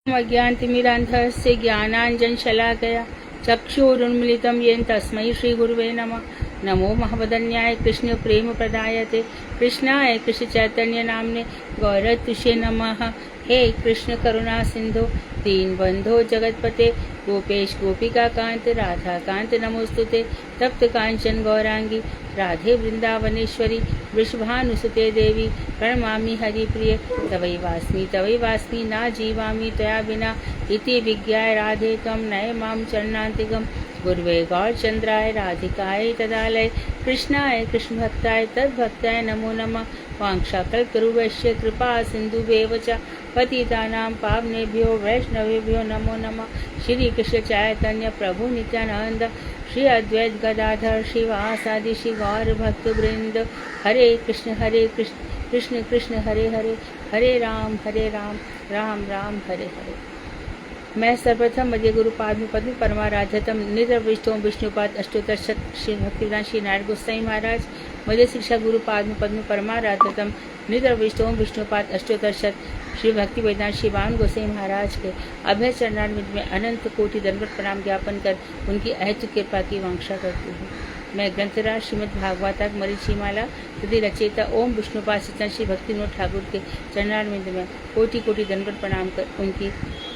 अज्ञानतिमिरान्धस्य ज्ञानाञ्जनशलाकया चक्षुरुन्मिलितं येन तस्मै श्रीगुरुवे नमः। नमो महावदन्याय कृष्णप्रेमप्रदायते कृष्णाय कृष्णचैतन्यनाम्ने गौरतुषे नमः। हे कृष्ण करुणा सिंधु दीनबंधो जगतपते गोपेश गोपिका कांत राधा कांत नमोस्तुते। तप्त कांचन गौरांगी राधे वृंदावनेश्वरी वृषभानुसुते देवी प्रणमामि हरिप्रिय। तवै वास्मि ना जीवामि त्वया विना इति विज्ञाय राधे त्वं नय मां चरणान्तिकम्। गुरुवे गौरचंद्राय राधिकाय तदालय कृष्णाय कृष्णभक्ताय तद्भक्ताय नमो नमः। वाञ्छाकल्पतरुभ्यश्च कृपा सिन्धुभ्येव च पतितानां पावनेभ्यो वैष्णवेभ्यो नमो नमः। श्री कृष्ण चैतन्य प्रभु नित्यानंद श्री अद्वैत गदाधर श्रीवासादि श्री गौर भक्त वृंद। हरे कृष्ण कृष्ण कृष्ण हरे हरे, हरे राम राम राम हरे हरे। मैं सर्वप्रथम मध्य गुरु पाद पद्म परमाराध्यतम निद्र विष्णु विष्णुपाद अष्टोत्तर शत श्री भक्तिवेदांत श्री नारायण गोसाई महाराज मध्य शिक्षा गुरु पाद पद्म परमाराध्यतम निद्र विष्णु विष्णुपाद अष्टोत्तर शत श्री भक्ति वेदांत श्री वामन गोसाई महाराज के अभय चरणारविंद में अनंत कोटि दंडवत प्रणाम ज्ञापन कर उनकी अहेतु कृपा की वांछा करती हूँ। मैं ग्रंथराज श्रीमद् भागवताक मरीचिमाला तदि रचयिता ओम विष्णुपाद सच्चिदानंद श्री भक्ति विनोद ठाकुर के चरणारविंद में कोटि कोटि दंडवत प्रणाम कर उनकी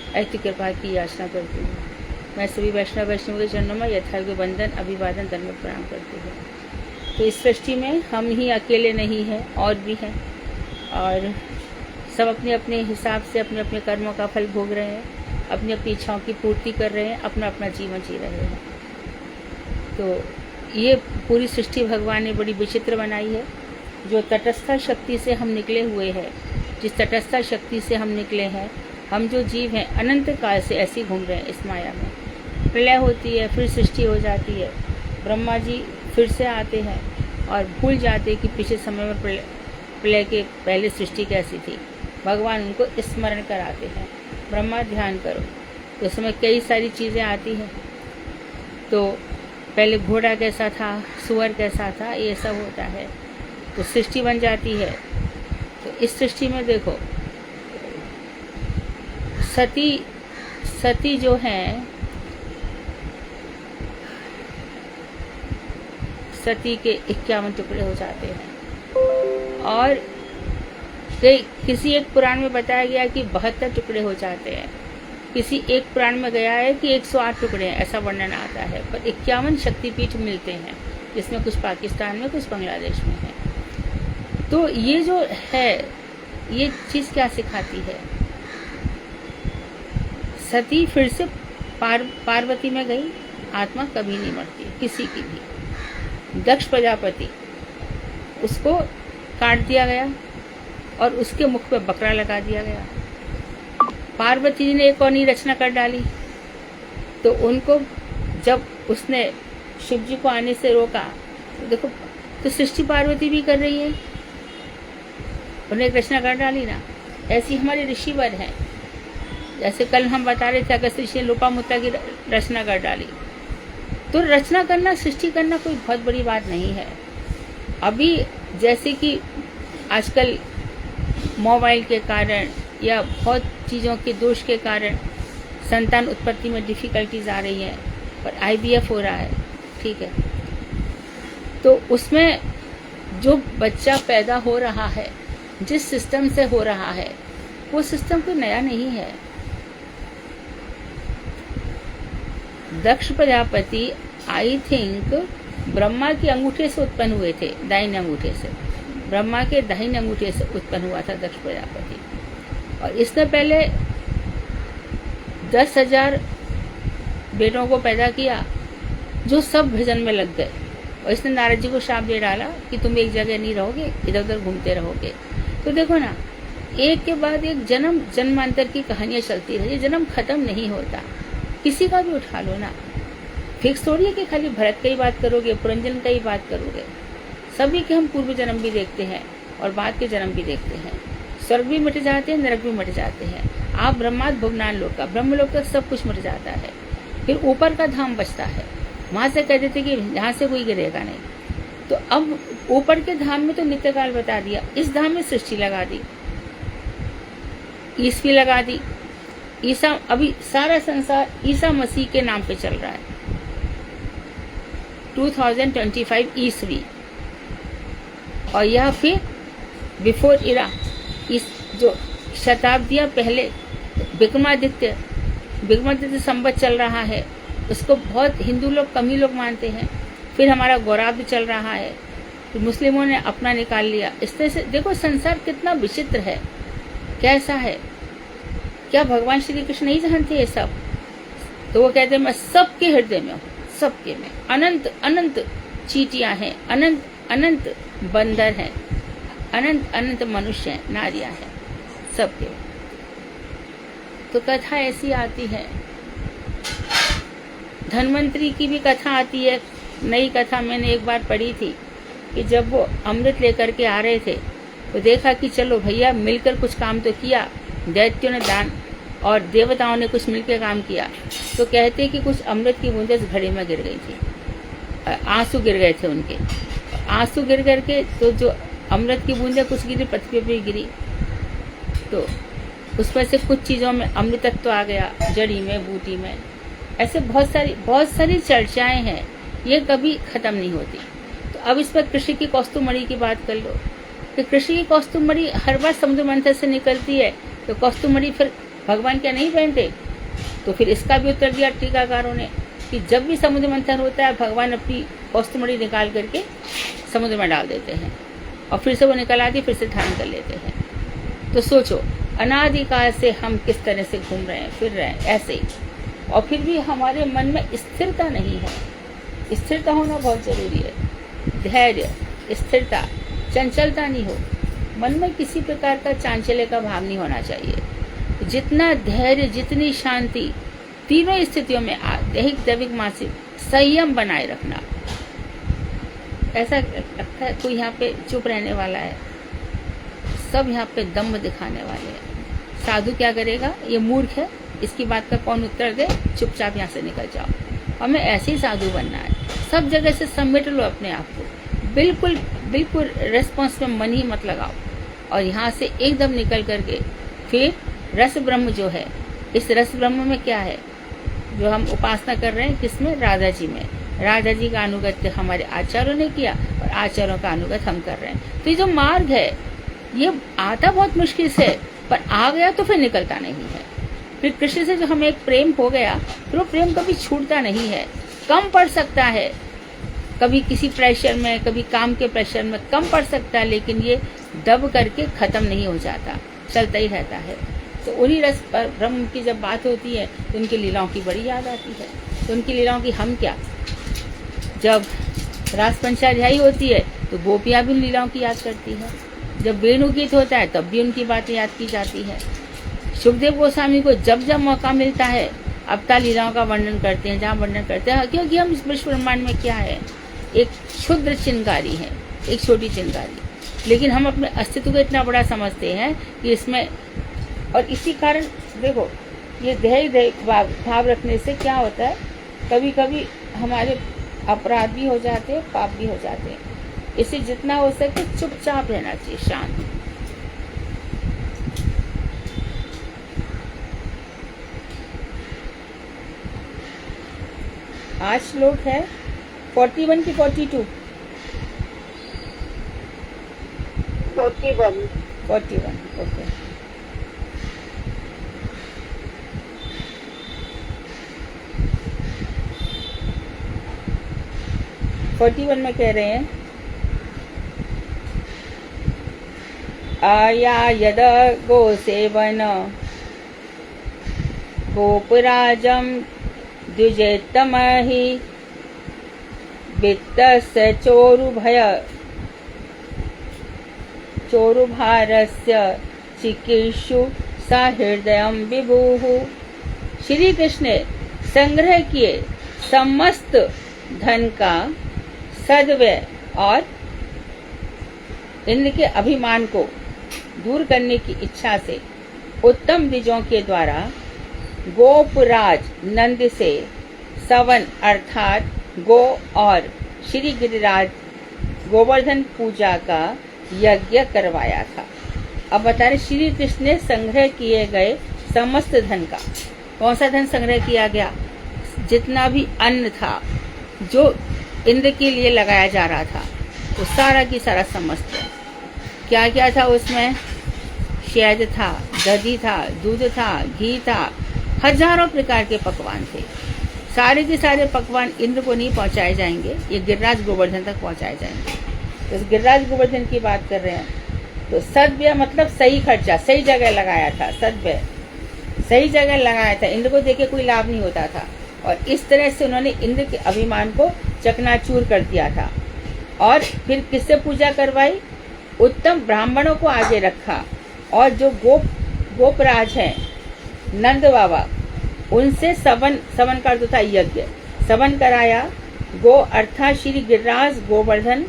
अहेतु कृपा की याचना करती हूँ। मैं सभी वैष्णव के चरणों में यथायोग्य वंदन अभिवादन दंडवत प्रणाम करती हूँ। तो इस सृष्टि में हम ही अकेले नहीं हैं, और भी हैं, और सब अपने अपने हिसाब से अपने अपने कर्मों का फल भोग रहे हैं, अपनी अपनी इच्छाओं की पूर्ति कर रहे हैं, अपना अपना जीवन जी रहे हैं। तो ये पूरी सृष्टि भगवान ने बड़ी विचित्र बनाई है। जो तटस्थ शक्ति से हम निकले हुए हैं, जिस तटस्थ शक्ति से हम निकले हैं, हम जो जीव हैं अनंत काल से ऐसे घूम रहे हैं इस माया में। प्रलय होती है, फिर सृष्टि हो जाती है, ब्रह्मा जी फिर से आते हैं और भूल जाते हैं कि पिछले समय में प्रलय के पहले सृष्टि कैसी थी। भगवान उनको स्मरण कराते हैं, ब्रह्मा ध्यान करो। तो उसमें कई सारी चीज़ें आती हैं। तो पहले घोड़ा कैसा था, सुअर कैसा था, ये सब होता है, तो सृष्टि बन जाती है। तो इस सृष्टि में देखो सती जो हैं, सती के 51 टुकड़े हो जाते हैं, और किसी एक पुराण में बताया गया कि 72 टुकड़े हो जाते हैं। किसी एक पुराण में गया है कि 108 टुकड़े हैं, ऐसा वर्णन आता है। पर 51 शक्तिपीठ मिलते हैं, जिसमें कुछ पाकिस्तान में, कुछ बांग्लादेश में है। तो ये जो है, ये चीज़ क्या सिखाती है? सती फिर से पार्वती में गई। आत्मा कभी नहीं मरती किसी की भी। दक्ष प्रजापति, उसको काट दिया गया और उसके मुख पे बकरा लगा दिया गया। पार्वती जी ने एक और नई रचना कर डाली। तो उनको जब उसने शिव जी को आने से रोका, तो देखो, तो सृष्टि पार्वती भी कर रही है, उन्हें एक रचना कर डाली ना। ऐसी हमारे ऋषिवर हैं। जैसे कल हम बता रहे थे, अगस्त ऋषि ने लोपामुद्रा की रचना कर डाली। तो रचना करना, सृष्टि करना कोई बहुत बड़ी बात नहीं है। अभी जैसे कि आजकल मोबाइल के कारण या बहुत चीज़ों के दोष के कारण संतान उत्पत्ति में डिफ़िकल्टीज आ रही हैं, और IVF हो रहा है, ठीक है। तो उसमें जो बच्चा पैदा हो रहा है, जिस सिस्टम से हो रहा है, वो सिस्टम कोई नया नहीं है। दक्ष प्रजापति आई थिंक ब्रह्मा के अंगूठे से उत्पन्न हुए थे, दाहिने अंगूठे से। ब्रह्मा के दाहिने अंगूठे से उत्पन्न हुआ था दक्ष प्रजापति। और इसने पहले 10,000 बेटों को पैदा किया, जो सब भजन में लग गए। और इसने नारद जी को शाप दे डाला कि तुम एक जगह नहीं रहोगे, इधर उधर घूमते रहोगे। तो देखो ना, एक के बाद एक जन्मांतर की कहानियां चलती रही। जन्म खत्म नहीं होता, किसी का भी उठा लो ना। फिक्स थोड़ी है कि खाली भरत का ही बात करोगे, पुरंजन का ही बात करोगे। सभी के हम पूर्व जन्म भी देखते हैं और बाद के जन्म भी देखते हैं। स्वर्ग भी मिट जाते हैं, नरक भी मिट जाते हैं। आप ब्रह्माद भुवनान लोक का, ब्रह्मलोक का सब कुछ मिट जाता है। फिर ऊपर का धाम बचता है। वहां से कह देते कि यहाँ से कोई गिरेगा नहीं। तो अब ऊपर के धाम में तो नित्यकाल बता दिया, इस धाम में सृष्टि लगा दी, ईस्वी लगा दी। ईसा, अभी सारा संसार ईसा मसीह के नाम पे चल रहा है। 2025 ईस्वी, और यह फिर बिफोर इरा, इस जो शताब्दियां पहले विक्रमादित्य संवत चल रहा है, उसको बहुत हिंदू लोग, कम ही लोग मानते हैं। फिर हमारा गौराब्द चल रहा है, तो मुस्लिमों ने अपना निकाल लिया। इस तरह से देखो संसार कितना विचित्र है, कैसा है। क्या भगवान श्री कृष्ण नहीं जानते ये सब? तो वो कहते हैं मैं सबके हृदय में हूँ, सबके में। अनंत अनंत चींटियां हैं, अनंत अनंत बंदर हैं, अनंत अनंत मनुष्य हैं, नारियां हैं, सबके। तो कथा ऐसी आती है। धन्वंतरी की भी कथा आती है। नई कथा मैंने एक बार पढ़ी थी कि जब वो अमृत लेकर के आ रहे थे तो देखा कि चलो भैया मिलकर कुछ काम तो किया, दैत्यों ने दान और देवताओं ने कुछ मिलकर काम किया। तो कहते कि कुछ अमृत की बूंदें घड़े में गिर गई थी, आंसू गिर गए थे उनके। आंसू गिर करके तो जो अमृत की बूंदें कुछ गिरी, पृथ्वी पे गिरी, तो उसमें से कुछ चीज़ों में अमृतत्व आ गया, जड़ी में, बूटी में। ऐसे बहुत सारी चर्चाएं हैं, ये कभी खत्म नहीं होती। तो अब इस पर कृषि की कौस्तुभमणि की बात कर लो कि कृषि की कौस्तुभमणि हर बार समुद्र मंथन से निकलती है, तो कौस्तुभमणि फिर भगवान क्या नहीं पहनते? तो फिर इसका भी उत्तर दिया टीकाकारों ने कि जब भी समुद्र मंथन होता है भगवान अपनी कौस्तुभमणि निकाल करके समुद्र में डाल देते हैं और फिर से वो निकल आती, फिर से धारण कर लेते हैं। तो सोचो अनादिकाल से हम किस तरह से घूम रहे हैं, फिर रहे हैं ऐसे ही, और फिर भी हमारे मन में स्थिरता नहीं है। स्थिरता होना बहुत जरूरी है। धैर्य, स्थिरता, चंचलता नहीं हो, मन में किसी प्रकार का चांचल्य का भाव नहीं होना चाहिए। जितना धैर्य, जितनी शांति, तीनों स्थितियों में दैहिक, दैविक, मानसिक संयम बनाए रखना। ऐसा लगता है कोई यहाँ पे चुप रहने वाला है, सब यहाँ पे दम्भ दिखाने वाले हैं। साधु क्या करेगा? ये मूर्ख है, इसकी बात का कौन उत्तर दे, चुपचाप यहाँ से निकल जाओ। हमें ऐसे ही साधु बनना है। सब जगह से समेट लो अपने आप को, बिल्कुल बिल्कुल रेस्पॉन्स में मन ही मत लगाओ, और यहाँ से एकदम निकल करके फिर रस ब्रह्म जो है, इस रस ब्रह्म में क्या है जो हम उपासना कर रहे हैं, किसमें? राधा जी में। राधा जी का अनुगत्य हमारे आचार्यों ने किया और आचार्यों का अनुगत हम कर रहे हैं। तो ये जो मार्ग है ये आता बहुत मुश्किल से, पर आ गया तो फिर निकलता नहीं है। फिर कृष्ण से जो हमें एक प्रेम हो गया, फिर वो प्रेम कभी छूटता नहीं है। कम पड़ सकता है, कभी किसी प्रेशर में, कभी काम के प्रेशर में कम पड़ सकता है, लेकिन ये दब करके खत्म नहीं हो जाता, चलता ही रहता है। तो उन्हीं रस ब्रह्म की जब बात होती है तो उनकी लीलाओं की बड़ी याद आती है। तो उनकी लीलाओं की हम क्या, जब रास पंचाध्यायी होती है तो गोपियाँ भी उन लीलाओं की याद करती है। जब वेणु गीत होता है तब भी उनकी बातें याद की जाती है। सुखदेव गोस्वामी को जब जब मौका मिलता है अवतार लीलाओं का वर्णन करते हैं, जहाँ वर्णन करते हैं, क्योंकि हम इस विश्व ब्रह्मांड में क्या है, एक क्षुद्र चिंगारी है, एक छोटी चिंगारी, लेकिन हम अपने अस्तित्व को इतना बड़ा समझते हैं कि इसमें, और इसी कारण देखो ये धैर्य भाव रखने से क्या होता है, कभी कभी हमारे अपराध भी हो जाते हैं, पाप भी हो जाते हैं। इसे जितना हो सके चुपचाप रहना चाहिए, शांत। आज श्लोक है 41 की 42? 41, ओके। (41) में कह रहे हैं, आया यद गोसेवन गोपुराजम द्विजेतमहि वित्तस्य चोरुभारस्य चिकीर्षु सहृदयं विभुः। श्री कृष्ण ने संग्रह किए समस्त धन का सद्व्यय और इंद्र के अभिमान को दूर करने की इच्छा से उत्तम द्विजों के द्वारा गोपराज नंद से सवन अर्थात गो और श्री गिरिराज गोवर्धन पूजा का यज्ञ करवाया था। अब बता रहे श्री कृष्ण ने संग्रह किए गए समस्त धन का। कौन सा धन संग्रह किया गया? जितना भी अन्न था जो इंद्र के लिए लगाया जा रहा था, वो सारा की सारा समस्त। क्या क्या था उसमें? शहद था, दही था, दूध था, घी था, हजारों प्रकार के पकवान थे। सारे के सारे पकवान इंद्र को नहीं पहुंचाए जाएंगे, ये गिरिराज गोवर्धन तक पहुंचाए जाएंगे। तो गिरिराज गोवर्धन की बात कर रहे हैं। तो सद्व्यय मतलब सही खर्चा, सही जगह लगाया था। सद्व्यय सही जगह लगाया था, इंद्र को देके कोई लाभ नहीं होता था। और इस तरह से उन्होंने इंद्र के अभिमान को चकनाचूर कर दिया था। और फिर किससे पूजा करवाई? उत्तम ब्राह्मणों को आगे रखा, और जो गोपराज हैं नंद बाबा, उनसे सवन का अर्थ था यज्ञ, सवन कराया। गो अर्थात श्री गिरिराज गोवर्धन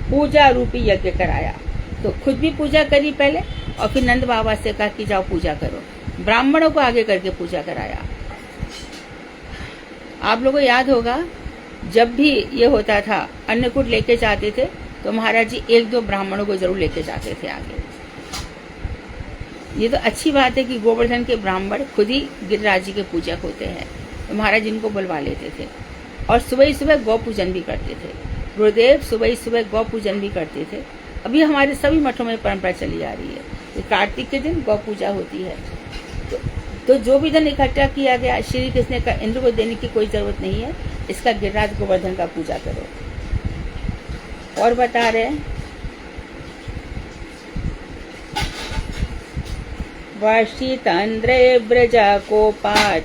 पूजा रूपी यज्ञ कराया। तो खुद भी पूजा करी पहले, और फिर नंद बाबा से कहा कि जाओ पूजा करो। ब्राह्मणों को आगे करके पूजा कराया। आप लोगों को याद होगा, जब भी ये होता था अन्नकूट लेके जाते थे तो महाराज जी एक दो ब्राह्मणों को जरूर लेके जाते थे आगे। ये तो अच्छी बात है कि गोवर्धन के ब्राह्मण खुद ही गिरिराज जी के पूजक होते हैं, तो महाराज इनको बुलवा लेते थे। और सुबह ही सुबह गौ पूजन भी करते थे। गुरुदेव सुबह ही सुबह गौ पूजन भी करते थे। अभी हमारे सभी मठों में परंपरा चली आ रही है कि कार्तिक के दिन गौ पूजा होती है। तो जो भी धन इकट्ठा किया गया श्री कृष्ण का इंद्र को देने की कोई जरूरत नहीं है, इसका गिरिराज गोवर्धन का पूजा करो। और बता रहे हैं, वर्षितंद्रे ब्रजा कोपात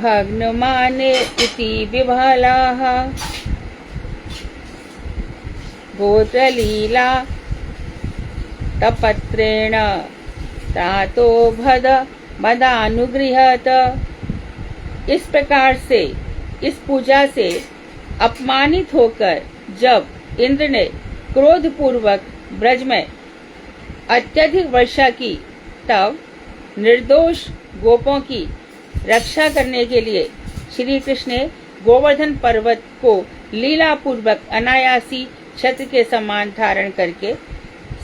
भग्नमाने इति विभालाः गोत्रलीला तपत्रेण त्रातो भद मदानुगृहत। इस प्रकार से, इस पूजा से अपमानित होकर जब इंद्र ने क्रोध पूर्वक ब्रज में अत्यधिक वर्षा की, तब निर्दोष गोपों की रक्षा करने के लिए श्री कृष्ण ने गोवर्धन पर्वत को लीला पूर्वक अनायासी छत्र के समान धारण करके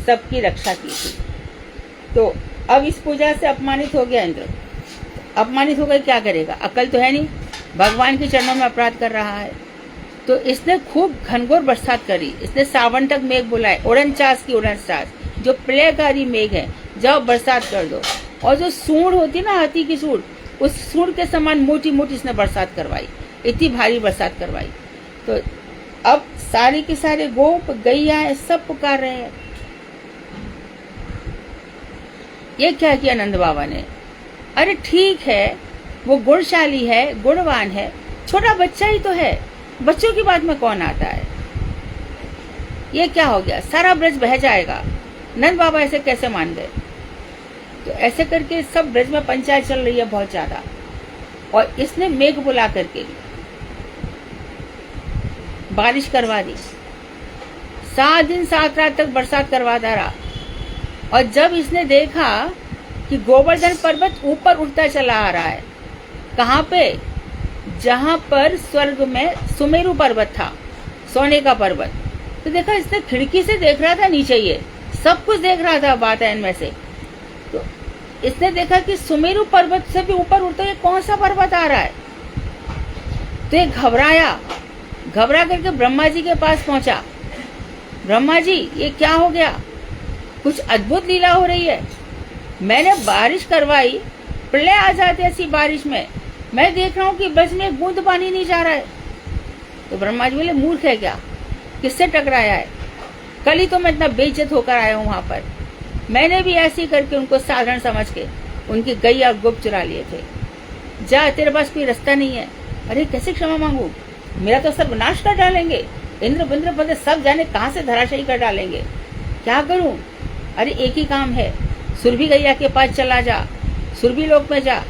सबकी रक्षा की थी। तो अब इस पूजा से अपमानित हो गया इंद्र। अपमानित होकर क्या करेगा? अकल तो है नहीं, भगवान के चरणों में अपराध कर रहा है। तो इसने खूब घनघोर बरसात करी। इसने सावन तक मेघ बुलाए, उड़नचास की उड़नचास, जो प्रलयकारी मेघ है, जाओ बरसात कर दो। और जो सूंड होती ना, हाथी की सूंड, उस सूंड के समान मोटी मोटी इसने बरसात करवाई, इतनी भारी बरसात करवाई। तो अब सारे के सारे गोप गैया सब पुकार रहे हैं। ये क्या किया नंद बाबा ने? अरे ठीक है, वो गुणशाली है, गुणवान है, छोटा बच्चा ही तो है, बच्चों की बात में कौन आता है? ये क्या हो गया? सारा ब्रज बह जाएगा। नंद बाबा ऐसे कैसे मान गए? तो ऐसे करके सब ब्रज में पंचायत चल रही है बहुत ज्यादा। और इसने मेघ बुला करके बारिश करवा दी, 7 दिन 7 रात तक बरसात करवाता रहा। और जब इसने देखा कि गोवर्धन पर्वत ऊपर उठता चला आ रहा है, कहाँ पे? जहां पर स्वर्ग में सुमेरु पर्वत था, सोने का पर्वत। तो देखा, इसने खिड़की से देख रहा था नीचे, ये सब कुछ देख रहा था वातायन में से। तो इसने देखा कि सुमेरु पर्वत से भी ऊपर उठता ये कौन सा पर्वत आ रहा है। तो ये घबराया, घबरा करके ब्रह्मा जी के पास पहुंचा। ब्रह्मा जी, ये क्या हो गया? कुछ अद्भुत लीला हो रही है। मैंने बारिश करवाई, प्रलय आ जाते ऐसी बारिश में, मैं देख रहा हूँ कि ब्रज में बूंद पानी नहीं जा रहा है। तो ब्रह्मा जी बोले, मूर्ख है क्या? किससे टकराया है? कल ही तो मैं इतना बेइज्जत होकर आया हूँ वहां पर। मैंने भी ऐसे ही करके उनको साधारण समझ के उनकी गैया और गुप्त चुरा लिए थे। जा, तेरे पास कोई रास्ता नहीं है। अरे कैसे क्षमा मांगू? मेरा तो सब नाश कर डालेंगे, इंद्र बिंद्र बंद्र सब जाने कहाँ से धराशायी कर डालेंगे। क्या करूं? अरे एक ही काम है, सुरभि गैया के पास चला जा, सुरभि लोक में जा,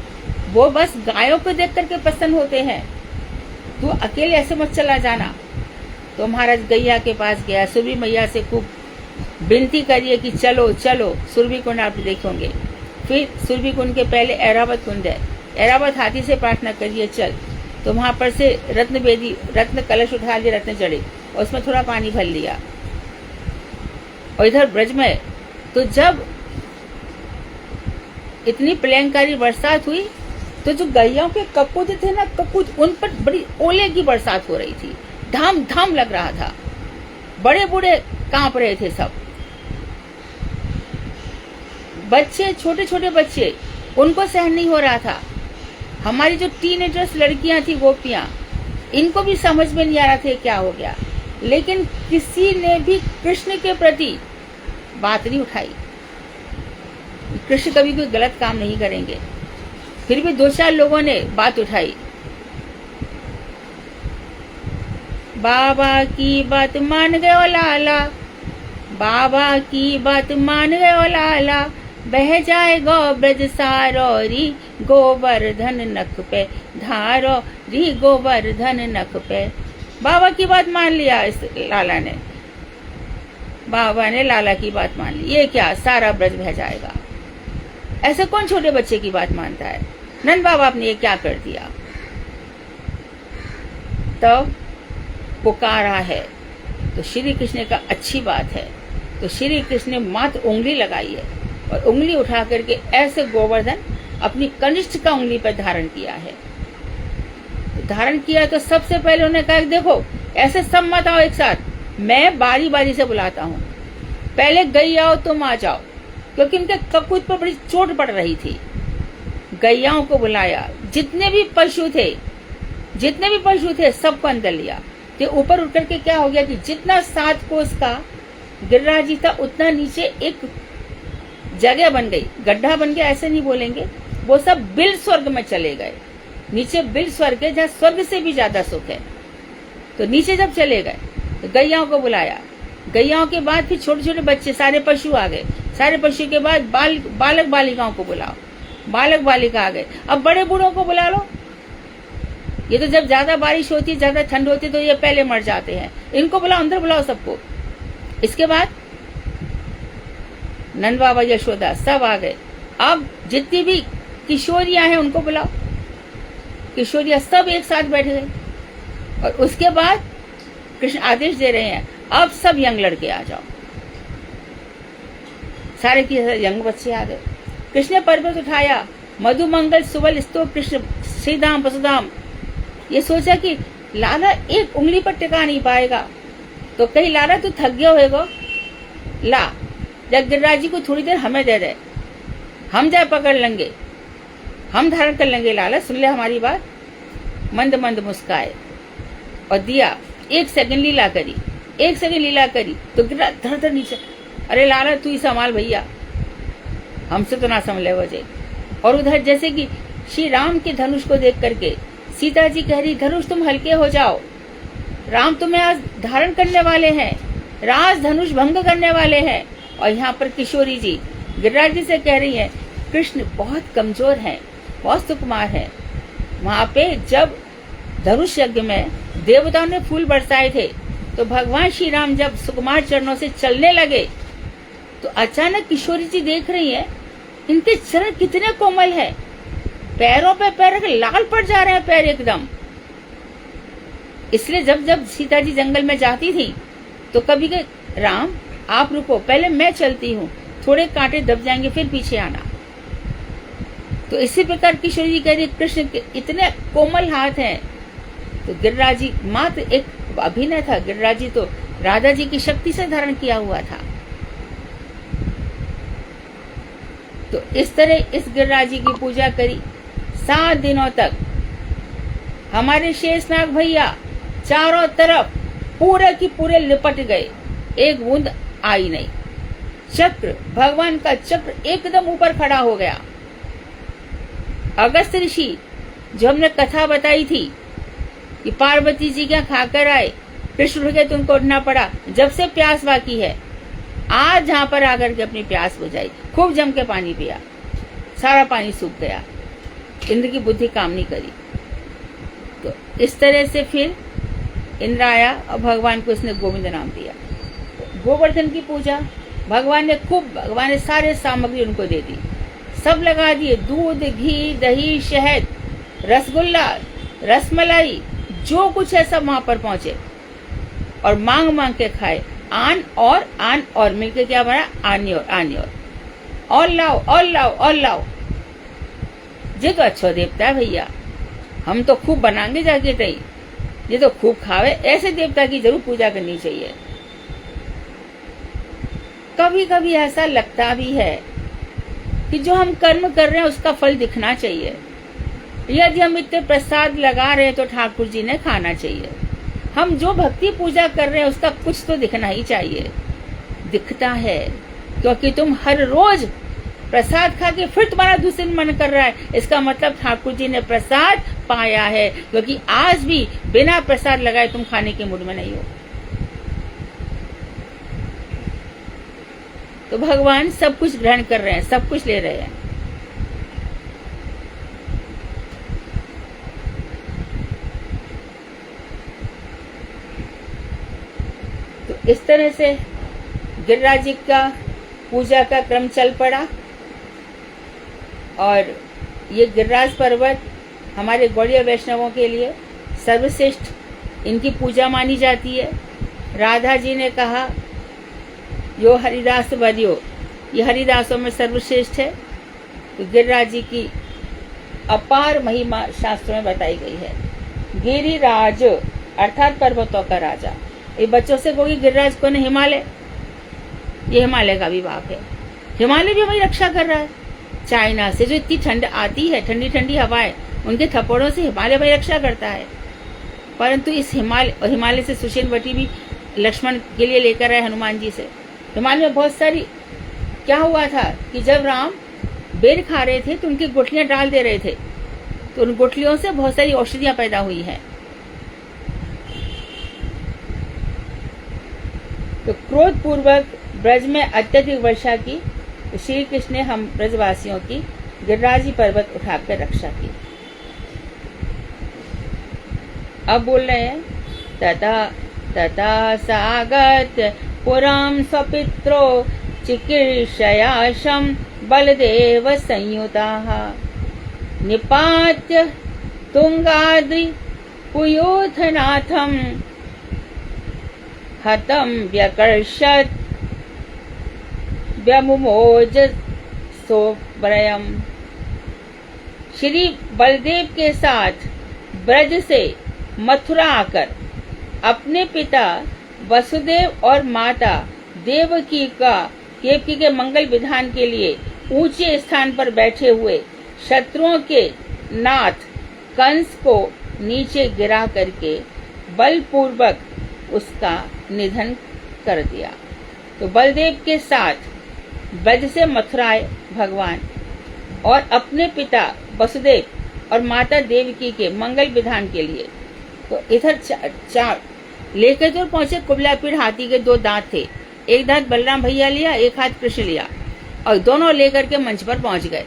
वो बस गायों को देख करके प्रसन्न होते हैं, तू अकेले ऐसे मत चला जाना। तो महाराज गैया के पास गया, सुरभि मैया से खूब विनती करिए कि चलो चलो सुरभि कुंड आप देखेंगे। फिर सुरभि कुंड के पहले ऐरावत कुंड है, ऐरावत हाथी से प्रार्थना करिए चल। तो वहां पर से रत्न बेदी, रत्न कलश उठा लिए, रत्न चढ़े और उसमें थोड़ा पानी भर लिया। और इधर ब्रज में तो जब इतनी प्रलयंकारी बरसात हुई तो जो गैयाओं के कपूत थे ना, कपूत, उन पर बड़ी ओले की बरसात हो रही थी। धाम धाम लग रहा था, बड़े बूढ़े कांप रहे थे सब। बच्चे, छोटे छोटे बच्चे, उनको सहन नहीं हो रहा था। हमारी जो टीनेजर्स लड़कियां थी, गोपियां, इनको भी समझ में नहीं आ रहा था क्या हो गया, लेकिन किसी ने भी कृष्ण के प्रति बात नहीं उठाई। कृष्ण कभी कोई गलत काम नहीं करेंगे। फिर भी 2-4 लोगों ने बात उठाई। बाबा की बात मान गए ओ लाला, बाबा की बात मान गए ओ लाला, बह जाए गो ब्रज सारो री, गोवर्धन नख पे धारो री, गोवर्धन नख पे। बाबा की बात मान लिया इस लाला ने, बाबा ने लाला की बात मान ली। ये क्या, सारा ब्रज बह जाएगा। ऐसे कौन छोटे बच्चे की बात मानता है? नंद बाबा ने ये क्या कर दिया? तब पुकारा है तो श्री कृष्ण का अच्छी बात है, तो श्री कृष्ण ने मात्र उंगली लगाई है और उंगली उठा करके ऐसे गोवर्धन अपनी कनिष्ठ का उंगली पर धारण किया है। तो धारण किया तो सबसे पहले उन्होंने कहा, देखो ऐसे सब मत आओ एक साथ, मैं बारी बारी से बुलाता हूँ, पहले गैया तुम आ जाओ, क्योंकि उनके कपूत पर बड़ी चोट पड़ रही थी। गैयाओं को बुलाया, जितने भी पशु थे सबको अंदर लिया। तो ऊपर उठ करके क्या हो गया कि जितना 7 कोस का गिरिराज जी था, उतना नीचे एक जगह बन गई, गड्ढा बन गया, ऐसे नहीं बोलेंगे, वो सब बिल स्वर्ग में चले गए। नीचे बिल स्वर्ग है, जहाँ स्वर्ग से भी ज्यादा सुख है। तो नीचे जब चले गए तो गैयाओं को बुलाया। गैयाओं के बाद फिर छोटे छोटे बच्चे, सारे पशु आ गए। सारे पशु के बाद बालक बालिकाओं को बुलाओ, बालक बालिका आ गए। अब बड़े बूढ़ों को बुला लो। ये तो जब ज्यादा बारिश होती है, ज्यादा ठंड होती है, तो ये पहले मर जाते हैं। इनको बुलाओ, अंदर बुलाओ सबको। इसके बाद नंद बाबा, यशोदा सब आ गए। अब जितनी भी किशोरियां हैं उनको बुलाओ। किशोरियां सब एक साथ बैठ गए और उसके बाद कृष्ण आदेश दे रहे हैं, अब सब यंग लड़के आ जाओ। सारे की यंग बच्चे आ गए। कृष्ण ने पर्वत उठाया, मधुमंगल सुबल स्तोप कृष्ण श्रीधाम वसुधाम। ये सोचा कि लाला एक उंगली पर टिका नहीं पाएगा, तो कहीं लाला तू थक गया होगा, ला गिरिराज जी को थोड़ी देर हमें दे दे, हम जाए पकड़ लेंगे, हम धारण कर लेंगे। लाला सुन ले हमारी बात। मंद मंद मुस्काए और दिया। 1 सेकंड लीला करी, 1 सेकंड लीला करी तो गिरा धर धर नीचे। अरे लाला तू ही संभाल भैया, हमसे तो ना संभले वजह। और उधर जैसे कि श्री राम के धनुष को देख करके सीता जी कह रही, धनुष तुम हल्के हो जाओ, राम तुम्हें आज धारण करने वाले हैं, राज धनुष भंग करने वाले हैं। और यहाँ पर किशोरी जी गिरिराज जी से कह रही है, कृष्ण बहुत कमजोर हैं, बहुत सुकुमार हैं। वहां पे जब धनुष यज्ञ में देवताओं ने फूल बरसाए थे, तो भगवान श्री राम जब सुकुमार चरणों से चलने लगे, तो अचानक किशोरी जी देख रही है, इनके चरण कितने कोमल है, पैरों पे पैर रख लाल पड़ जा रहे हैं पैर एकदम। इसलिए जब जब सीता जी जंगल में जाती थी, तो कभी के राम आप रुको, पहले मैं चलती हूँ, थोड़े कांटे दब जाएंगे, फिर पीछे आना। तो इसी प्रकार किशोरी जी कह रही, कृष्ण के इतने कोमल हाथ हैं। तो गिरिराज जी मात्र एक अभिनय था, गिरिराज जी तो राधा जी की शक्ति से धारण किया हुआ था। तो इस तरह इस गिरिराज जी की पूजा करी। 7 दिनों तक हमारे शेषनाग भैया चारों तरफ पूरे की पूरे लिपट गए, एक बूंद आई नहीं। चक्र, भगवान का चक्र एकदम ऊपर खड़ा हो गया। अगस्त ऋषि जो हमने कथा बताई थी कि पार्वती जी क्या खाकर आए, कृष्ण उठ गए तो उनको उठना पड़ा, जब से प्यास बाकी है, आज जहां पर आकर के अपनी प्यास बुझाई, खूब जम के पानी पिया, सारा पानी सूख गया, इंद्र की बुद्धि काम नहीं करी। तो इस तरह से फिर इंद्र आया और भगवान को इसने गोविंद नाम दिया। गोवर्धन की पूजा भगवान ने सारे सामग्री उनको दे दी, सब लगा दिए, दूध, घी, दही, शहद, रसगुल्ला, रसमलाई, जो कुछ है सब वहां पर पहुंचे और मांग मांग के खाए। आन और मिलके क्या बना, आन्योर। और लाओ। ये तो अच्छो देवता है भैया, हम तो खूब बनाएंगे जाके तई, ये तो खूब खावे। ऐसे देवता की जरूर पूजा करनी चाहिए। कभी कभी ऐसा लगता भी है कि जो हम कर्म कर रहे हैं उसका फल दिखना चाहिए। यदि हम इतने प्रसाद लगा रहे हैं तो ठाकुर जी ने खाना चाहिए। हम जो भक्ति पूजा कर रहे हैं उसका कुछ तो दिखना ही चाहिए। दिखता है, क्योंकि तुम हर रोज प्रसाद खा के फिर तुम्हारा दूसरे दिन मन कर रहा है, इसका मतलब ठाकुर जी ने प्रसाद पाया है। क्योंकि आज भी बिना प्रसाद लगाए तुम खाने के मूड में नहीं हो। तो भगवान सब कुछ ग्रहण कर रहे हैं, सब कुछ ले रहे हैं। तो इस तरह से गिरिराज जी का पूजा का क्रम चल पड़ा। और ये गिरिराज पर्वत हमारे गौड़ीय वैष्णवों के लिए सर्वश्रेष्ठ इनकी पूजा मानी जाती है। राधा जी ने कहा यो हरिदास वरियो, ये हरिदासों में सर्वश्रेष्ठ है। तो गिरिराज जी की अपार महिमा शास्त्रों में बताई गई है। गिरिराज अर्थात पर्वतों का राजा। ये बच्चों से कहोगे गिरिराज कौन है? हिमालय। ये हिमालय का भी बाप है। हिमालय भी हमारी रक्षा कर रहा है। चाइना से जो इतनी ठंड आती है, ठंडी ठंडी हवाएं, उनके थप्पड़ों से हिमालय हमारी रक्षा करता है। परंतु इस हिमालय से सुषेणवती भी लक्ष्मण के लिए लेकर आए हनुमान जी से। हिमालय में बहुत सारी, क्या हुआ था कि जब राम बेर खा रहे थे तो उनकी गुठलियां डाल दे रहे थे, तो उन गुठलियों से बहुत सारी औषधियां पैदा हुई हैं। तो क्रोध पूर्वक ब्रज में अत्यधिक वर्षा की, श्री कृष्ण ने हम ब्रजवासियों की गिरिराजी पर्वत उठाकर रक्षा की। अब बोल रहे हैं तथा सागत पुराम स्वपित्रो चिकीर्षयाशम बलदेव संयुताः निपात्य तुंगाद्रि पुयूथनाथम हतम व्यकर्षत व्यामुमोज सोब्रयम। श्री बलदेव के साथ ब्रज से मथुरा आकर अपने पिता वसुदेव और माता देवकी के मंगल विधान के लिए ऊंचे स्थान पर बैठे हुए शत्रुओं के नाथ कंस को नीचे गिरा करके बलपूर्वक उसका निधन कर दिया। तो बलदेव के साथ ब्रज से मथुरा आए भगवान और अपने पिता वसुदेव और माता देवकी के मंगल विधान के लिए। तो इधर चार लेकर तो पहुंचे। कुबलापीड़ हाथी के 2 दांत थे, एक दांत बलराम भैया लिया, एक हाथ कृष्ण लिया, और दोनों लेकर के मंच पर पहुंच गए।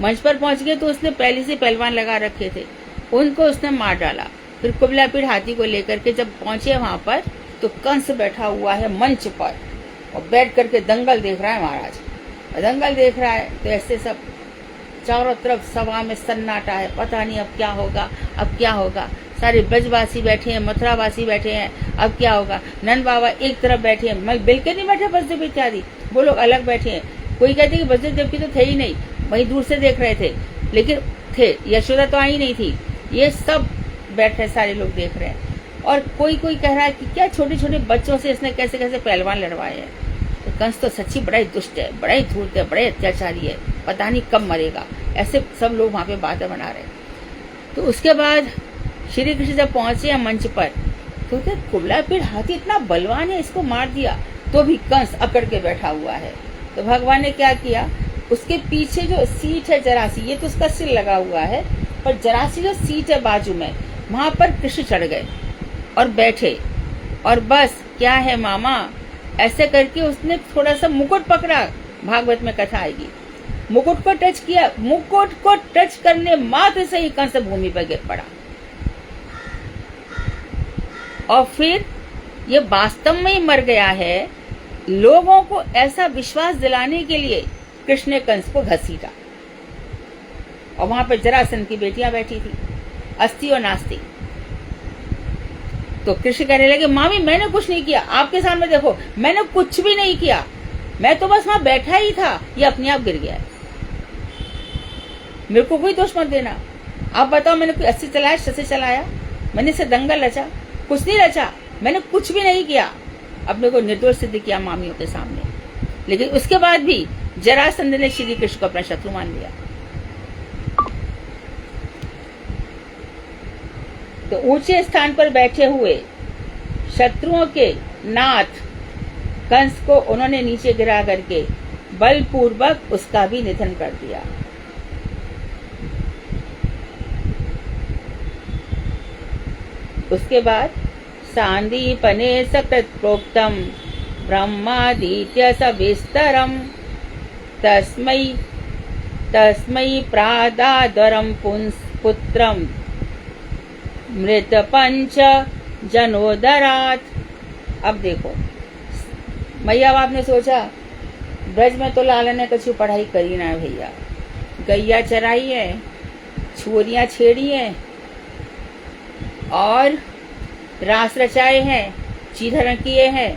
मंच पर पहुंच गए तो उसने पहले से पहलवान लगा रखे थे, उनको उसने मार डाला। फिर कुबलापीड़ हाथी को लेकर के जब पहुंचे वहां पर, तो कंस बैठा हुआ है मंच पर और बैठ करके दंगल देख रहा है महाराज। दंगल देख रहा है तो ऐसे सब चारों तरफ सभा में सन्नाटा है, पता नहीं अब क्या होगा, अब क्या होगा। सारे ब्रजवासी बैठे हैं, मथुरावासी बैठे हैं, अब क्या होगा। नंद बाबा एक तरफ बैठे हैं, बिल्कुल नहीं बैठे वसुदेव इत्यादि, वो लोग अलग बैठे हैं। कोई कहते कि वसुदेव की तो थे ही नहीं, वहीं दूर से देख रहे थे, लेकिन थे। यशोदा तो आई नहीं थी। ये सब बैठे सारे लोग देख रहे हैं। और कोई कह रहा है कि क्या छोटे छोटे बच्चों से इसने कैसे कैसे पहलवान लड़वाए हैं। तो कंस तो सच्ची बड़ा ही दुष्ट है, बड़ा ही धूर्त है, बड़े अत्याचारी है, पता नहीं कब मरेगा। ऐसे सब लोग वहां पे बातें बना रहे। तो उसके बाद श्री कृष्ण जब पहुंचे हैं मंच पर, तो कुबलापीड़ हाथी इतना बलवान है, इसको मार दिया, तो भी कंस अकड़ के बैठा हुआ है। तो भगवान ने क्या किया, उसके पीछे जो सीट है जरासी, ये तो उसका सिर लगा हुआ है, पर जरासी जो सीट है बाजू में, वहां पर कृष्ण चढ़ गए और बैठे। और बस क्या है मामा, ऐसे करके उसने थोड़ा सा मुकुट पकड़ा, भागवत में कथा आएगी, मुकुट को टच किया। मुकुट को टच करने मात्र से ही कंस भूमि पर गिर पड़ा। और फिर ये वास्तव में ही मर गया है। लोगों को ऐसा विश्वास दिलाने के लिए कृष्ण ने कंस को घसीटा। और वहां पर जरासंध की बेटियां बैठी थी, अस्ति और नास्ति। तो कृष्ण कहने लगे मामी मैंने कुछ नहीं किया, आपके सामने देखो मैंने कुछ भी नहीं किया, मैं तो बस वहां बैठा ही था, ये अपने आप गिर गया है, मेरे को कोई दोष मत देना। आप बताओ मैंने कोई अस्सी चलाया, शसे चलाया, मैंने इसे दंगल रचा, कुछ नहीं रचा, मैंने कुछ भी नहीं किया, अपने को निर्दोष सिद्ध किया मामियों के सामने। लेकिन उसके बाद भी जरासंध ने श्री कृष्ण को अपना शत्रु मान लिया। तो ऊंचे स्थान पर बैठे हुए शत्रुओं के नाथ कंस को उन्होंने नीचे गिरा करके बलपूर्वक उसका भी निधन कर दिया। उसके बाद सांदीपने सकृत प्रोक्तम ब्रह्मादित्य सविस्तरम तस्मै प्रादादरम पुत्रम मृत पंच जनोदरात। अब देखो मैया बाप ने सोचा ब्रज में तो लाला ने कछु पढ़ाई करी ना भैया, गैया चराई है, छोरियां छेड़ी है और रास रचाए हैं, चीधर किए हैं,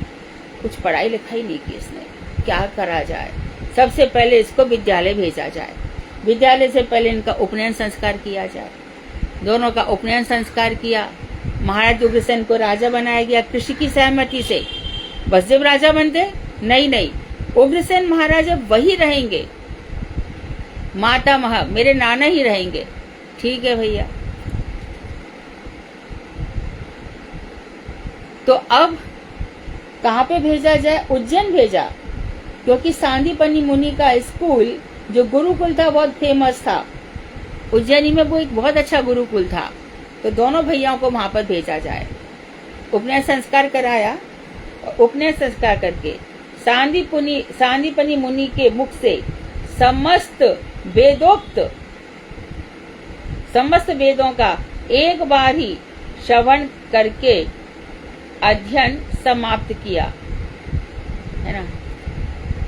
कुछ पढ़ाई लिखाई नहीं की इसने, क्या करा जाए। सबसे पहले इसको विद्यालय भेजा जाए, विद्यालय से पहले इनका उपनयन संस्कार किया जाए। दोनों का उपनयन संस्कार किया, महाराज उग्रसेन को राजा बनाया गया कृष्ण की सहमति से। वसुदेव राजा बनते नहीं, उग्रसेन महाराजा वही रहेंगे, माता महा मेरे नाना ही रहेंगे। ठीक है भैया। तो अब कहाँ पे भेजा जाए? उज्जैन भेजा, क्योंकि सांदीपनि मुनि का स्कूल जो गुरुकुल था बहुत फेमस था, उज्जैनी में वो एक बहुत अच्छा गुरुकुल था। तो दोनों भैयाओं को वहां पर भेजा जाए। उपनयन संस्कार कराया, उपनयन संस्कार करके सांदीपनि मुनि के मुख से समस्त वेदों का एक बार ही श्रवण करके अध्ययन समाप्त किया, है ना।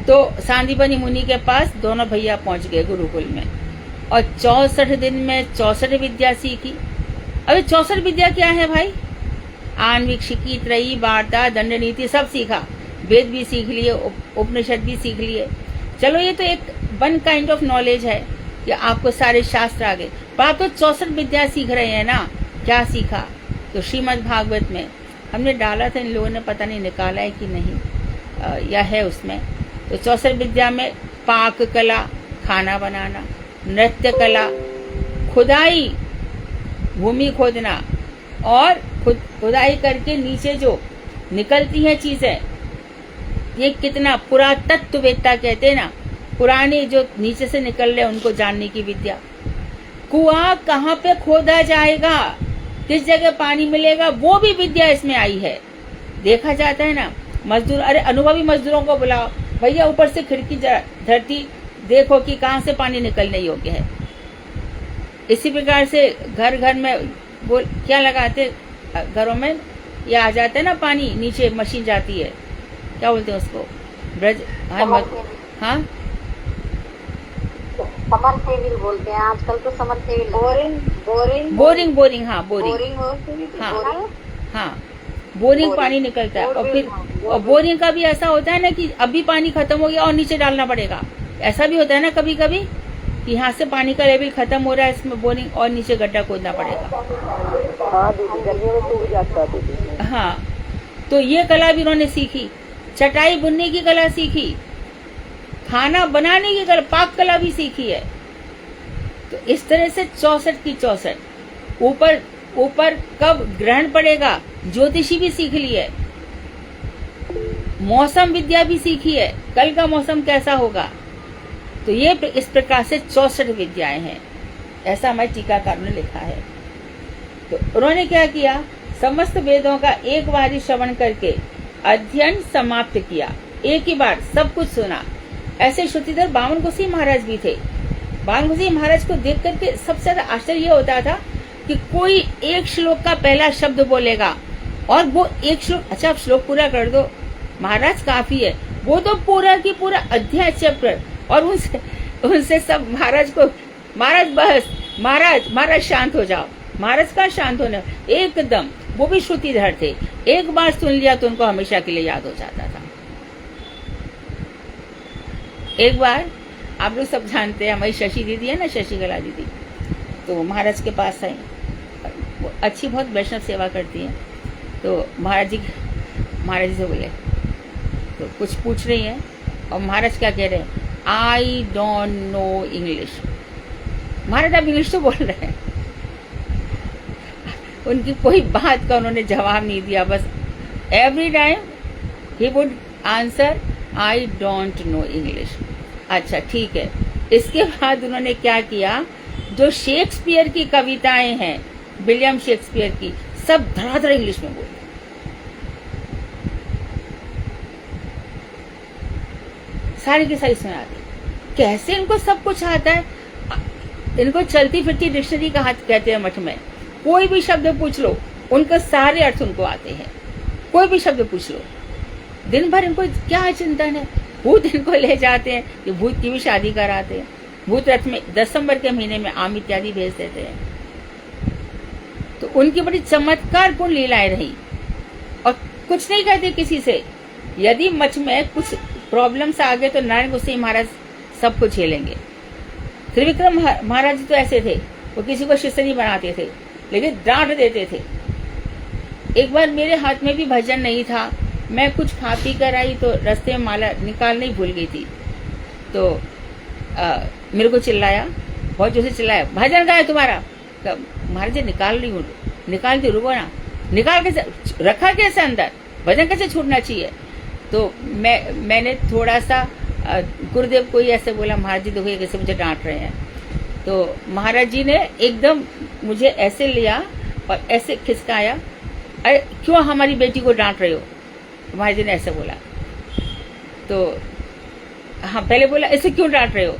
तो सांदीपनि मुनि के पास दोनों भैया पहुंच गए गुरुकुल में और 64 दिन में 64 विद्या सीखी। अभी 64 विद्या क्या है भाई? आणविक, शिकी, त्रयी, वार्ता, दंड नीति सब सीखा, वेद भी सीख लिए, उपनिषद भी सीख लिए। चलो ये तो एक वन काइंड ऑफ नॉलेज है कि आपको सारे शास्त्र आ गए, पर आप तो 64 विद्या सीख रहे हैं ना। क्या सीखा? तो श्रीमद् भागवत में हमने डाला था, इन लोगों ने पता नहीं निकाला है कि नहीं, या है उसमें। तो 64 विद्या में पाक कला, खाना बनाना, नृत्य कला, खुदाई, भूमि खोदना, और खुदाई करके नीचे जो निकलती हैं चीजें, ये कितना पुरातत्ववेत्ता कहते हैं ना, पुराने जो नीचे से निकल रहे उनको जानने की विद्या। कुआं कहाँ पे खोदा जाएगा, किस जगह पानी मिलेगा, वो भी विद्या इसमें आई है। देखा जाता है ना, मजदूर, अरे अनुभवी मजदूरों को बुलाओ, भैया ऊपर से खिड़की धरती देखो कि कहाँ से पानी निकलने योग्य है। इसी प्रकार से घर घर में क्या लगाते, घरों में ये आ जाता है ना पानी, नीचे मशीन जाती है, क्या बोलते हैं उसको, ब्रज, हाँ समर सेविल बोलते हैं आजकल तो, समर सेविल, बोरिंग, हाँ बोरिंग पानी निकलता है। और फिर बोरिंग का भी ऐसा होता है ना कि अभी पानी खत्म हो गया और नीचे डालना पड़ेगा, ऐसा भी होता है ना कभी कभी कि यहाँ से पानी का लेवल खत्म हो रहा है, इसमें बोरिंग और नीचे गड्ढा खोदना पड़ेगा। हाँ, तो ये कला भी उन्होंने सीखी, चटाई बुनने की कला सीखी, खाना बनाने की कला, पाक कला भी सीखी है। तो इस तरह से 64 की 64। ऊपर कब ग्रहण पड़ेगा, ज्योतिषी भी सीख ली है, मौसम विद्या भी सीखी है, कल का मौसम कैसा होगा। तो ये इस प्रकार से 64 विद्याएं हैं, ऐसा हमारे टीकाकार ने लिखा है। तो उन्होंने क्या किया, समस्त वेदों का एक बार ही श्रवण करके अध्ययन समाप्त किया, एक ही बार सब कुछ सुना। ऐसे श्रुतिधर बामन गोसाई महाराज भी थे। बामन गोसाई महाराज को देख करके सबसे ज्यादा आश्चर्य ये होता था कि कोई एक श्लोक का पहला शब्द बोलेगा और वो एक श्लोक, अच्छा आप श्लोक पूरा कर दो महाराज, काफी है। वो तो पूरा की पूरा अध्याय चैप्टर, और उनसे सब महाराज को, महाराज बस, महाराज शांत हो जाओ, महाराज का शांत होने, एकदम वो भी श्रुतिधर थे, एक बार सुन लिया तो उनको हमेशा के लिए याद हो जाता था। एक बार आप लोग सब जानते हैं, हमारी शशि दीदी है ना, शशिकला दीदी, तो महाराज के पास आई, वो अच्छी बहुत वैष्णव सेवा करती हैं। तो महाराज जी से बोले, तो कुछ पूछ रही हैं और महाराज क्या कह रहे हैं, आई डोंट नो इंग्लिश। महाराज आप इंग्लिश तो बोल रहे हैं। उनकी कोई बात का उन्होंने जवाब नहीं दिया, बस every time he would answer I don't know English. अच्छा ठीक है। इसके बाद उन्होंने क्या किया, जो शेक्सपियर की कविताएं हैं, विलियम शेक्सपियर की, सब धड़ाधड़ इंग्लिश में बोले। सारी की सारी सुनाते। कैसे इनको सब कुछ आता है? इनको चलती फिरती डिक्शनरी का हाथ कहते हैं मठ में। कोई भी शब्द पूछ लो, उनके सारे अर्थ उनको आते हैं। कोई भी शब्द पूछ लो, दिन भर इनको क्या चिंतन है। भूत इनको ले जाते हैं कि भूत की भी शादी कराते हैं। भूत रथ में दिसंबर के महीने में आम इत्यादि भेज देते हैं। तो उनकी बड़ी चमत्कारपूर्ण लीलाएं रही और कुछ नहीं कहते किसी से। यदि मठ में कुछ प्रॉब्लम्स आ गए तो नारायण गोसाई महाराज सबको झेलेंगे। त्रिविक्रम महाराज तो ऐसे थे, वो किसी को शिष्य नहीं बनाते थे, लेकिन डांट देते थे। एक बार मेरे हाथ में भी भजन नहीं था, मैं कुछ खा पी कर आई तो रास्ते में माला निकालने ही भूल गई थी। तो मेरे को चिल्लाया, बहुत जोर से चिल्लाया, भजन कहाँ है तुम्हारा? महाराज जी निकाल रही हूँ। निकालती, रुको ना, निकाल कैसे, रखा कैसे अंदर, भजन कैसे छूटना चाहिए? तो मैंने थोड़ा सा गुरुदेव को ही ऐसे बोला, महाराज जी देखो ये कैसे मुझे डांट रहे हैं। तो महाराज जी ने एकदम मुझे ऐसे लिया और ऐसे खिसकाया, अरे क्यों हमारी बेटी को डांट रहे हो? महाराज जी ने ऐसे बोला। तो हाँ, पहले बोला ऐसे क्यों डांट रहे हो?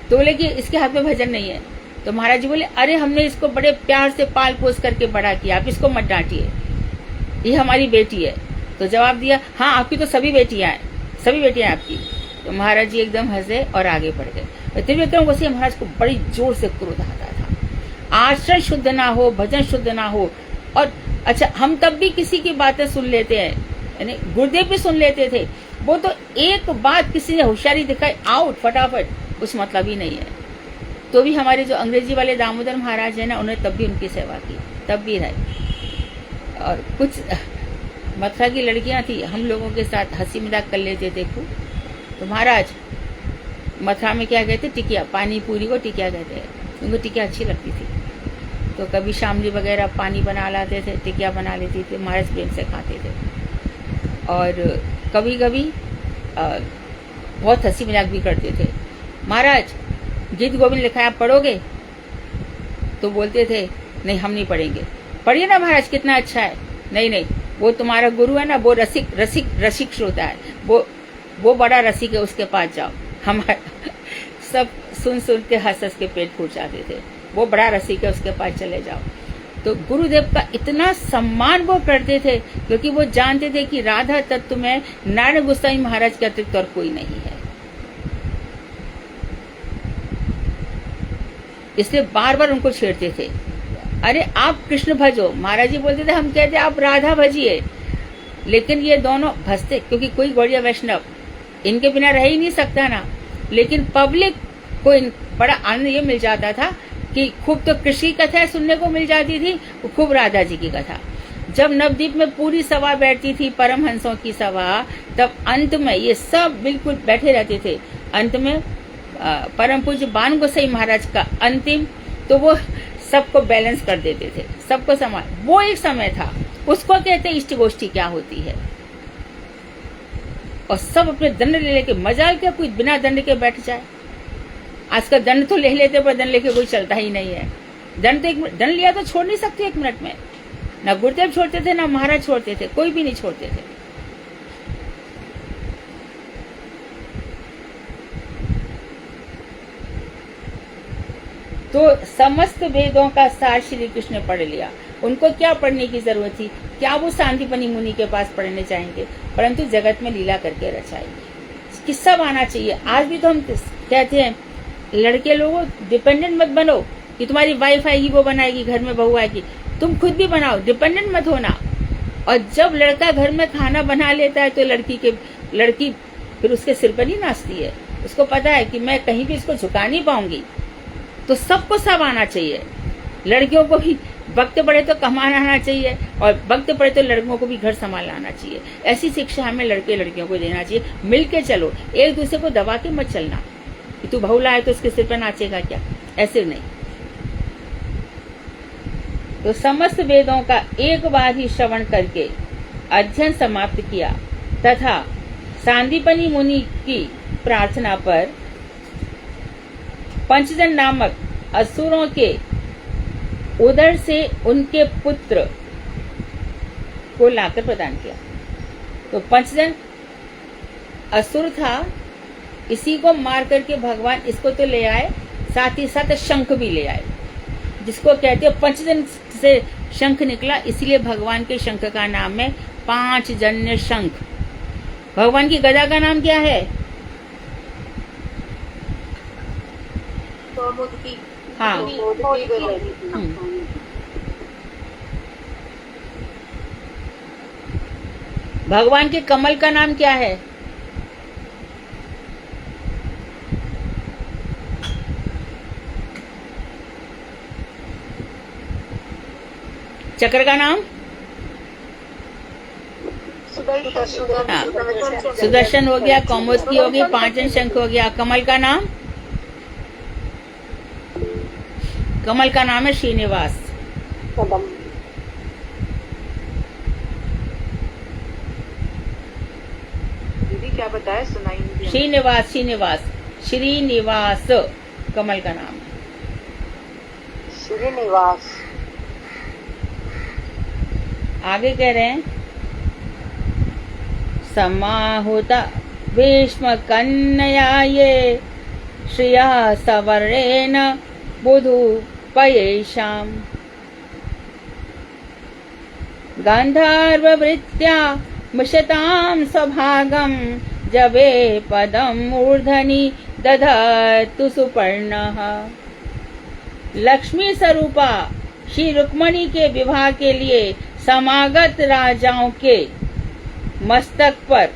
तो बोले कि इसके हाथ में भजन नहीं है। तो महाराज जी बोले, अरे हमने इसको बड़े प्यार से पाल पोस करके बड़ा किया, आप इसको मत डांटिए, ये हमारी बेटी है। तो जवाब दिया, हाँ आपकी तो सभी बेटियां हैं, सभी बेटियां हैं आपकी। तो महाराज जी एकदम हंसे और आगे बढ़ गए। त्रिविक्रम गोसाई महाराज को बड़ी जोर से क्रोध आता था। आचरण शुद्ध ना हो, भजन शुद्ध ना हो। और अच्छा, हम तब भी किसी की बातें सुन लेते हैं, यानी गुरुदेव भी सुन लेते थे। वो तो एक बात किसी ने होशियारी दिखाई, आउट फटाफट, कुछ मतलब ही नहीं है। तो भी हमारे जो अंग्रेजी वाले दामोदर महाराज है ना, उन्होंने तब भी उनकी सेवा की, तब भी रहे। और कुछ मथुरा की लड़कियां थी, हम लोगों के साथ हंसी मजाक कर लेते थे खूब। तो महाराज मथुरा में क्या कहते, टिकिया, पानी पूरी को टिकिया कहते हैं, उनको टिकिया अच्छी लगती थी। तो कभी शामली वगैरह पानी बना लाते थे, टिकिया बना लेती थी, महाराज प्रेम से खाते थे। और कभी कभी बहुत हंसी मजाक भी करते थे। महाराज गीत गोविंद लिखा है, आप पढ़ोगे? तो बोलते थे नहीं हम नहीं पढ़ेंगे। पढ़िए ना महाराज, कितना अच्छा है। नहीं नहीं, वो तुम्हारा गुरु है ना, वो रसिक श्रोता है, वो बड़ा रसिक है, उसके पास जाओ। हमारा सब सुन सुन के हंस हंस के पेट फूट जाते थे। वो बड़ा रसिक है, उसके पास चले जाओ। तो गुरुदेव का इतना सम्मान वो करते थे, क्योंकि वो जानते थे कि राधा तत्व में नारायण गोसाई महाराज के अतिरिक्त और कोई नहीं है। इसलिए बार बार उनको छेड़ते थे, अरे आप कृष्ण भजो। महाराज जी बोलते थे, हम कहते आप राधा भजिए। लेकिन ये दोनों भजते, क्योंकि कोई गौड़िया वैष्णव इनके बिना रह ही नहीं सकता ना। लेकिन पब्लिक को बड़ा आनंद ये मिल जाता था कि खूब तो कृष्ण की कथा सुनने को मिल जाती थी, खूब राधा जी की कथा। जब नवदीप में पूरी सभा बैठती थी, परमहंसों की सभा, तब अंत में ये सब बिल्कुल बैठे रहते थे। अंत में परम पूज्य बान गोसाई महाराज का अंतिम, तो वो सबको बैलेंस कर देते थे, सबको समान। वो एक समय था, उसको कहते हैं इष्ट गोष्ठी क्या होती है। और सब अपने दंड ले लेके, मजाल क्या कोई बिना दंड के बैठ जाए। आजकल दंड तो ले लेते, पर दंड लेके कोई चलता ही नहीं है। दंड लिया तो छोड़ नहीं सकते 1 मिनट में। ना गुरुदेव छोड़ते थे, ना महाराज छोड़ते थे, कोई भी नहीं छोड़ते थे। तो समस्त वेदों का सार श्री कृष्ण ने पढ़ लिया। उनको क्या पढ़ने की जरूरत थी? क्या वो सांदीपनि मुनि के पास पढ़ने चाहेंगे? परंतु जगत में लीला करके रचाई। कि सब आना चाहिए। आज भी तो हम कहते हैं, लड़के लोगों डिपेंडेंट मत बनो कि तुम्हारी वाइफ आएगी वो बनाएगी, घर में बहू आएगी। तुम खुद भी बनाओ, डिपेंडेंट मत होना। और जब लड़का घर में खाना बना लेता है तो लड़की फिर उसके सिर पर नहीं नाचती है। उसको पता है कि मैं कहीं भी इसको झुका नहीं पाऊंगी। तो सबको सब आना चाहिए। लड़कियों को भी वक्त पड़े तो कमाना आना चाहिए और वक्त पड़े तो लड़कों को भी घर संभालना आना चाहिए। ऐसी शिक्षा हमें लड़के लड़कियों को देना चाहिए। मिलके चलो, एक दूसरे को दबा के मत चलना कि तू बहुला है तो उसके सिर पर नाचेगा क्या, ऐसे नहीं। तो समस्त वेदों का एक बार ही श्रवण करके अध्ययन समाप्त किया तथा सांदीपनी मुनि की प्रार्थना पर पंचजन नामक असुरों के उदर से उनके पुत्र को लाकर प्रदान किया। तो पंचजन असुर था, इसी को मार करके भगवान इसको तो ले आए, साथ ही साथ शंख भी ले आए, जिसको कहते हैं पंचजन से शंख निकला, इसलिए भगवान के शंख का नाम है पांचजन्य शंख। भगवान की गदा का नाम क्या है? हाँ, भगवान के कमल का नाम क्या है? चक्र का नाम सुदर्शन हो गया, कौमुदी हो गई, पांचन शंख हो गया। कमल का नाम? कमल का नाम है श्रीनिवास। दीदी क्या बताया, सुनाई नहीं दिया। श्रीनिवास, श्रीनिवास, श्रीनिवास कमल का नाम है। श्रीनिवास। आगे कह रहे हैं समाहुता भीष्म कन्या ये श्रिया सवर्णेन बुधु पयेषाम गांधार्ववृत्त्या मिषतां स्वभागं जवे पदं मूर्धनि दधतु सुपर्णः। लक्ष्मी स्वरूपा श्री रुक्मणी के विवाह के लिए समागत राजाओं के मस्तक पर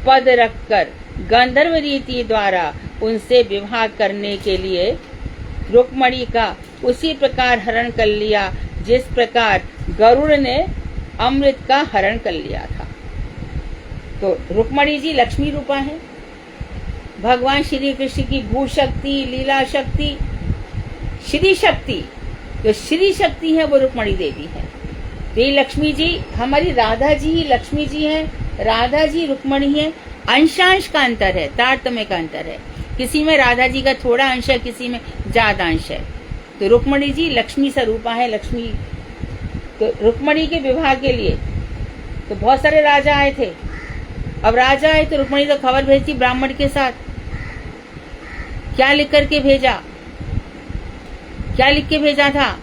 पद रखकर गंधर्व रीति द्वारा उनसे विवाह करने के लिए रुक्मणी का उसी प्रकार हरण कर लिया जिस प्रकार गरुड़ ने अमृत का हरण कर लिया था। तो रुक्मणी जी लक्ष्मी रूपा है। भगवान श्री कृष्ण की भू शक्ति, लीला शक्ति, श्री शक्ति, जो श्री शक्ति है वो रुक्मणी देवी है। ये लक्ष्मी जी हमारी राधा जी ही लक्ष्मी जी हैं, राधा जी रुक्मणी है। अंशांश का अंतर है, तारतम्य का अंतर है। किसी में राधा जी का थोड़ा अंश है, किसी में ज्यादा अंश है। तो रुक्मणी जी लक्ष्मी स्वरूपा है, लक्ष्मी। तो रुक्मणी के विवाह के लिए तो बहुत सारे राजा आए थे। अब राजा आए तो रुक्मणी तो खबर भेजती ब्राह्मण के साथ। क्या लिख करके भेजा? क्या लिख के भेजा था?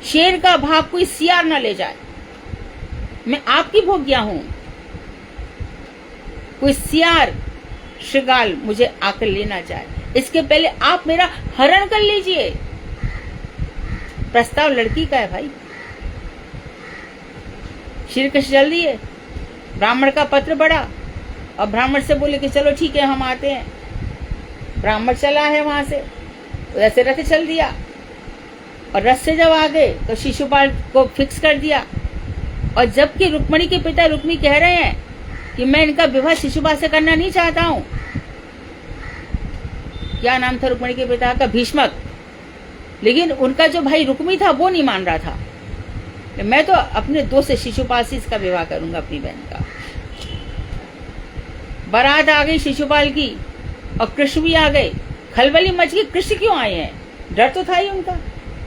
शेर का भाग कोई सियार न ले जाए, मैं आपकी भोग्या हूं। कोई सियार श्रृगाल मुझे आकर लेना जाए, इसके पहले आप मेरा हरण कर लीजिए। प्रस्ताव लड़की का है भाई। श्री कृष्ण चल दिए, ब्राह्मण का पत्र बढ़ा और ब्राह्मण से बोले कि चलो ठीक है हम आते हैं। ब्राह्मण चला है वहां से, वैसे रथ चल दिया और रथ से जब आ गए तो शिशुपाल को फिक्स कर दिया। और जबकि रुक्मणी के पिता रुक्मी कह रहे हैं कि मैं इनका विवाह शिशुपाल से करना नहीं चाहता हूं। क्या नाम था रुक्मणी के पिता का? भीष्मक। लेकिन उनका जो भाई रुक्मी था वो नहीं मान रहा था। मैं तो अपने दोस्त शिशुपाल से इसका विवाह करूंगा, अपनी बहन का। बारात आ गई शिशुपाल की और कृष्ण भी आ गए। खलबली मच गई, कृष्ण क्यों आए हैं? डर तो था ही उनका,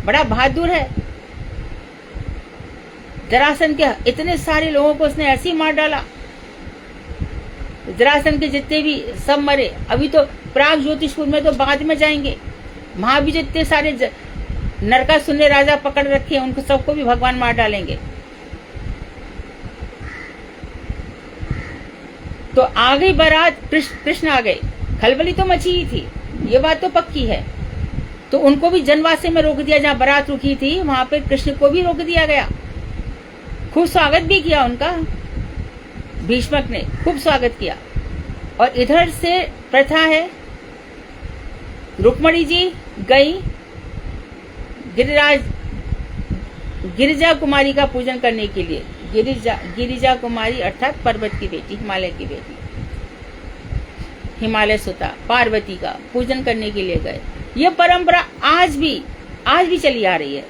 बड़ा बहादुर है। जरासंध के इतने सारे लोगों को उसने ऐसे ही मार डाला। जरासंध के जितने भी सब मरे। अभी तो प्राग ज्योतिषपुर में तो बाद में जाएंगे, वहां भी जितने सारे नरकासुर राजा पकड़ रखे हैं उनको सबको भी भगवान मार डालेंगे। तो आ गई बारात, कृष्ण आ गए। खलबली तो मची ही थी, ये बात तो पक्की है। तो उनको भी जनवासे में रोक दिया, जहाँ बारात रुकी थी वहां पे कृष्ण को भी रोक दिया गया। खूब स्वागत भी किया उनका, भीष्मक ने खूब स्वागत किया। और इधर से प्रथा है, रुक्मणी जी गई गिरिजा कुमारी का पूजन करने के लिए। गिरिजा कुमारी अर्थात पर्वत की बेटी, हिमालय की बेटी, हिमालय सुता पार्वती का पूजन करने के लिए गए। ये परंपरा आज भी चली आ रही है।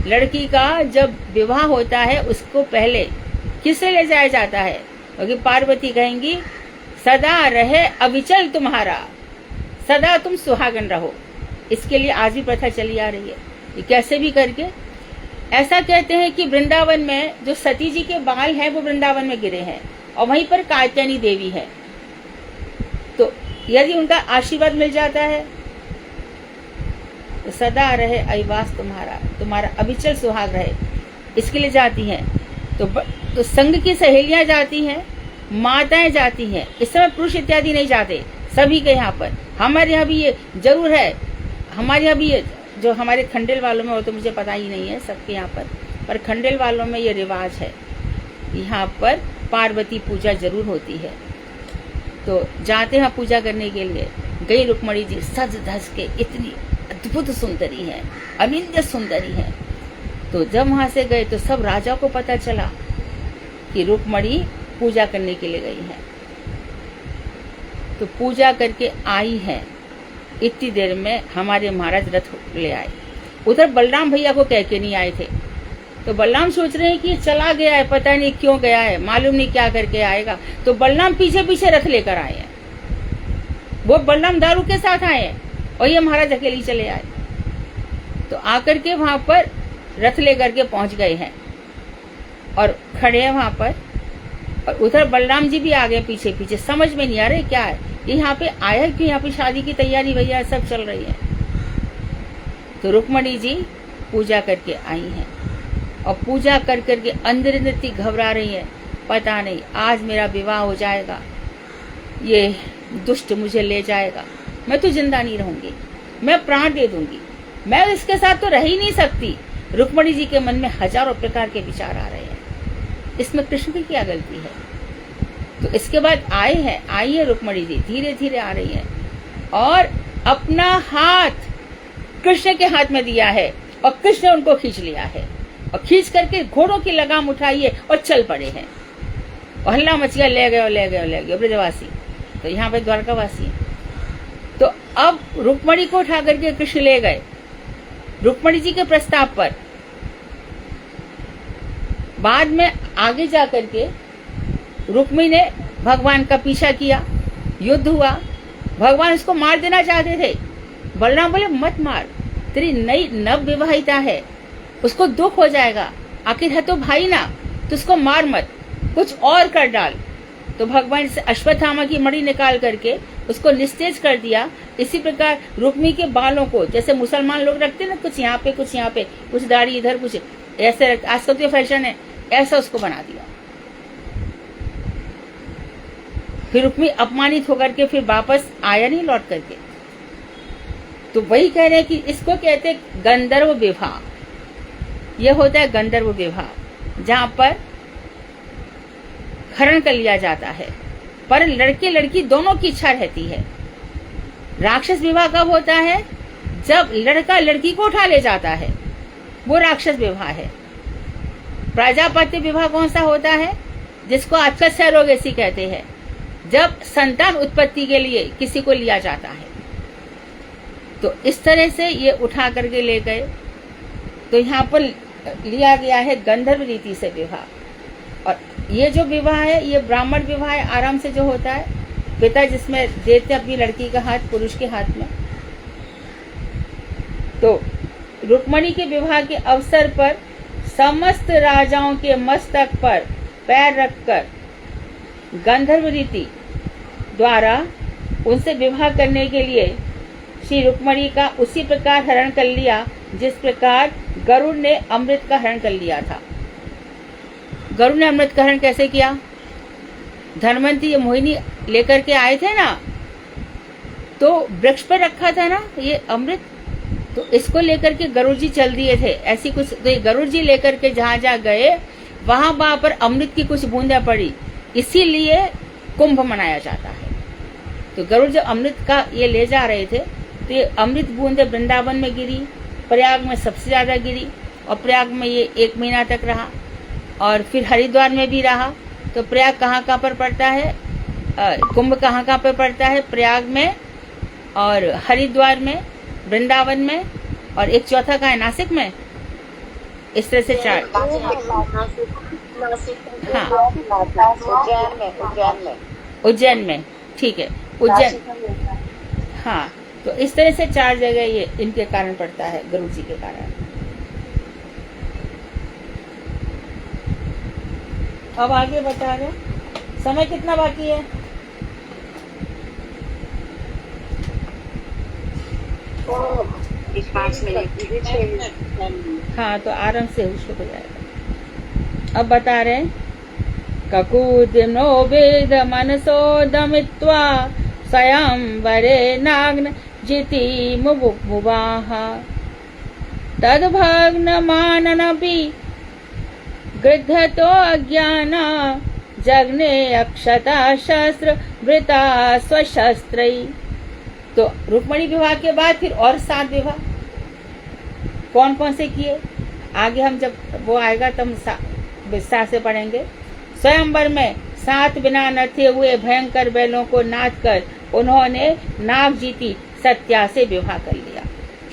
लड़की का जब विवाह होता है उसको पहले किससे ले जाया जाता है? क्योंकि पार्वती कहेंगी सदा रहे अविचल तुम्हारा, सदा तुम सुहागन रहो। इसके लिए आज भी प्रथा चली आ रही है। ये कैसे भी करके ऐसा कहते हैं कि वृंदावन में जो सती जी के बाल हैं वो वृंदावन में गिरे हैं और वहीं पर कात्यायनी देवी है। तो यदि उनका आशीर्वाद मिल जाता है तो सदा रहे अविवास तुम्हारा अविचल सुहाग रहे, इसके लिए जाती हैं। तो संघ की सहेलियां जाती हैं, माताएं जाती हैं। इस समय पुरुष इत्यादि नहीं जाते सभी के यहाँ पर। हमारे यहाँ भी ये जरूर है, हमारे यहाँ भी ये जो हमारे खंडेल वालों में हो तो मुझे पता ही नहीं है सबके यहाँ पर खंडेल वालों में ये रिवाज है, यहाँ पर पार्वती पूजा जरूर होती है। तो जाते हैं पूजा करने के लिए। गई रुक्मणी जी सज धज के, इतनी अद्भुत सुंदरी है, अनिंद्य सुंदरी है। तो जब वहां से गए तो सब राजा को पता चला कि रुक्मणी पूजा करने के लिए गई है। तो पूजा करके आई है, इतनी देर में हमारे महाराज रथ ले आए। उधर बलराम भैया को कह के नहीं आए थे। तो बलराम सोच रहे हैं कि चला गया है, पता नहीं क्यों गया है, मालूम नहीं क्या करके आएगा। तो बलराम पीछे पीछे रथ लेकर आए हैं। वो बलराम दारू के साथ आए हैं और ये महाराज अकेले चले आए। तो आकर के वहां पर रथ लेकर के पहुंच गए हैं और खड़े हैं वहां पर। और उधर बलराम जी भी आ गए पीछे पीछे। समझ में नहीं आ रहा क्या है ये यहाँ पे आया, क्यों यहाँ पे शादी की तैयारी भैया सब चल रही है। तो रुक्मणी जी पूजा करके आई हैं और पूजा कर करके अंदर अंदर घबरा रही है, पता नहीं आज मेरा विवाह हो जाएगा, ये दुष्ट मुझे ले जाएगा, मैं तो जिंदा नहीं रहूंगी, मैं प्राण दे दूंगी, मैं इसके साथ तो रह ही नहीं सकती। रुक्मणी जी के मन में हजारों प्रकार के विचार आ रहे हैं। इसमें कृष्ण की क्या गलती है? तो इसके बाद आई है रुक्मणी जी, धीरे धीरे आ रही है और अपना हाथ कृष्ण के हाथ में दिया है और कृष्ण उनको खींच लिया है और खींच करके घोड़ों की लगाम उठाई है और चल पड़े हैं। और हल्ला मच गया, ले गए ब्रजवासी। तो यहाँ पे द्वारकावासी। तो अब रुक्मणी को उठा करके कृष्ण ले गए रुक्मणी जी के प्रस्ताव पर। बाद में आगे जाकर के रुक्मिणी ने भगवान का पीछा किया, युद्ध हुआ, भगवान उसको मार देना चाहते थे। बलराम बोले मत मार, तेरी नई नव विवाहिता है, उसको दुख हो जाएगा, आखिर है तो भाई ना, तो उसको मार मत, कुछ और कर डाल। तो भगवान से अश्वत्थामा की मणि निकाल करके उसको निस्तेज कर दिया। इसी प्रकार रुक्मिणी के बालों को जैसे मुसलमान लोग रखते ना, कुछ यहाँ पे कुछ दाढ़ी इधर, कुछ ऐसे रखते, आजकल तो फैशन है, ऐसा उसको बना दिया। फिर रुक्मिणी अपमानित होकर के फिर वापस आया नहीं लौट करके। तो वही कह रहे हैं कि इसको कहते हैं गंधर्व विवाह। यह होता है गंधर्व विवाह, जहां पर हरण कर लिया जाता है, पर लड़के लड़की दोनों की इच्छा रहती है। राक्षस विवाह कब होता है? जब लड़का लड़की को उठा ले जाता है, वो राक्षस विवाह है। प्रजापत्य विवाह कौन सा होता है? जिसको आजकल सरोगेसी कहते हैं, जब संतान उत्पत्ति के लिए किसी को लिया जाता है। तो इस तरह से ये उठा करके ले गए। तो यहाँ पर लिया गया है गंधर्व रीति से विवाह। और ये जो विवाह है ये ब्राह्मण विवाह है, आराम से जो होता है, पिता जिसमें देते अपनी लड़की का हाथ पुरुष के हाथ में। तो रुक्मणी के विवाह के अवसर पर समस्त राजाओं के मस्तक पर पैर रखकर गंधर्व रीति द्वारा उनसे विवाह करने के लिए श्री रुक्मणी का उसी प्रकार हरण कर लिया जिस प्रकार गरुड़ ने अमृत का हरण कर लिया था। गरुड़ ने अमृत का हरण कैसे किया? धनवंती ये मोहिनी लेकर के आए थे ना, तो वृक्ष पर रखा था ना ये अमृत, तो इसको लेकर के गरुड़ जी चल दिए थे। ऐसी कुछ, तो ये गरुड़ जी लेकर के जहां जहां गए वहां पर अमृत की कुछ बूंदें पड़ी, इसीलिए कुंभ मनाया जाता है। तो गरुड़ जब अमृत का ये ले जा रहे थे तो ये अमृत बूंदें वृंदावन में गिरी, प्रयाग में सबसे ज्यादा गिरी, और प्रयाग में ये 1 महीना तक रहा, और फिर हरिद्वार में भी रहा। तो प्रयाग कहाँ पर पड़ता है, कुंभ कहाँ पर पड़ता है, प्रयाग में और हरिद्वार में, वृंदावन में, और एक चौथा कहाँ है, नासिक में। इस तरह से 4। हाँ, उज्जैन में, ठीक है, उज्जैन। हाँ, तो इस तरह से 4 जगह ये इनके कारण पड़ता है, गुरु जी के कारण। अब आगे बता रहे, समय कितना बाकी है? इस 5 मिनट। हाँ, तो आराम से शुरू हो जाएगा। अब बता रहे, ककूतिनो वेद मनसो दमित्वा स्वयं वरे नाग्न जिति मुवाह तद्भग्न माननपि गृद्धतो अज्ञान जग्ने अक्षता शस्त्र वृता स्वशस्त्रै। तो रुक्मणी विवाह के बाद फिर और 7 विवाह कौन कौन से किए, आगे हम जब वो आएगा तब विस्तार से पढ़ेंगे। स्वयंवर में 7 बिना नथे हुए भयंकर बैलों को नाथ कर उन्होंने नाग जीती सत्या से विवाह कर लिया।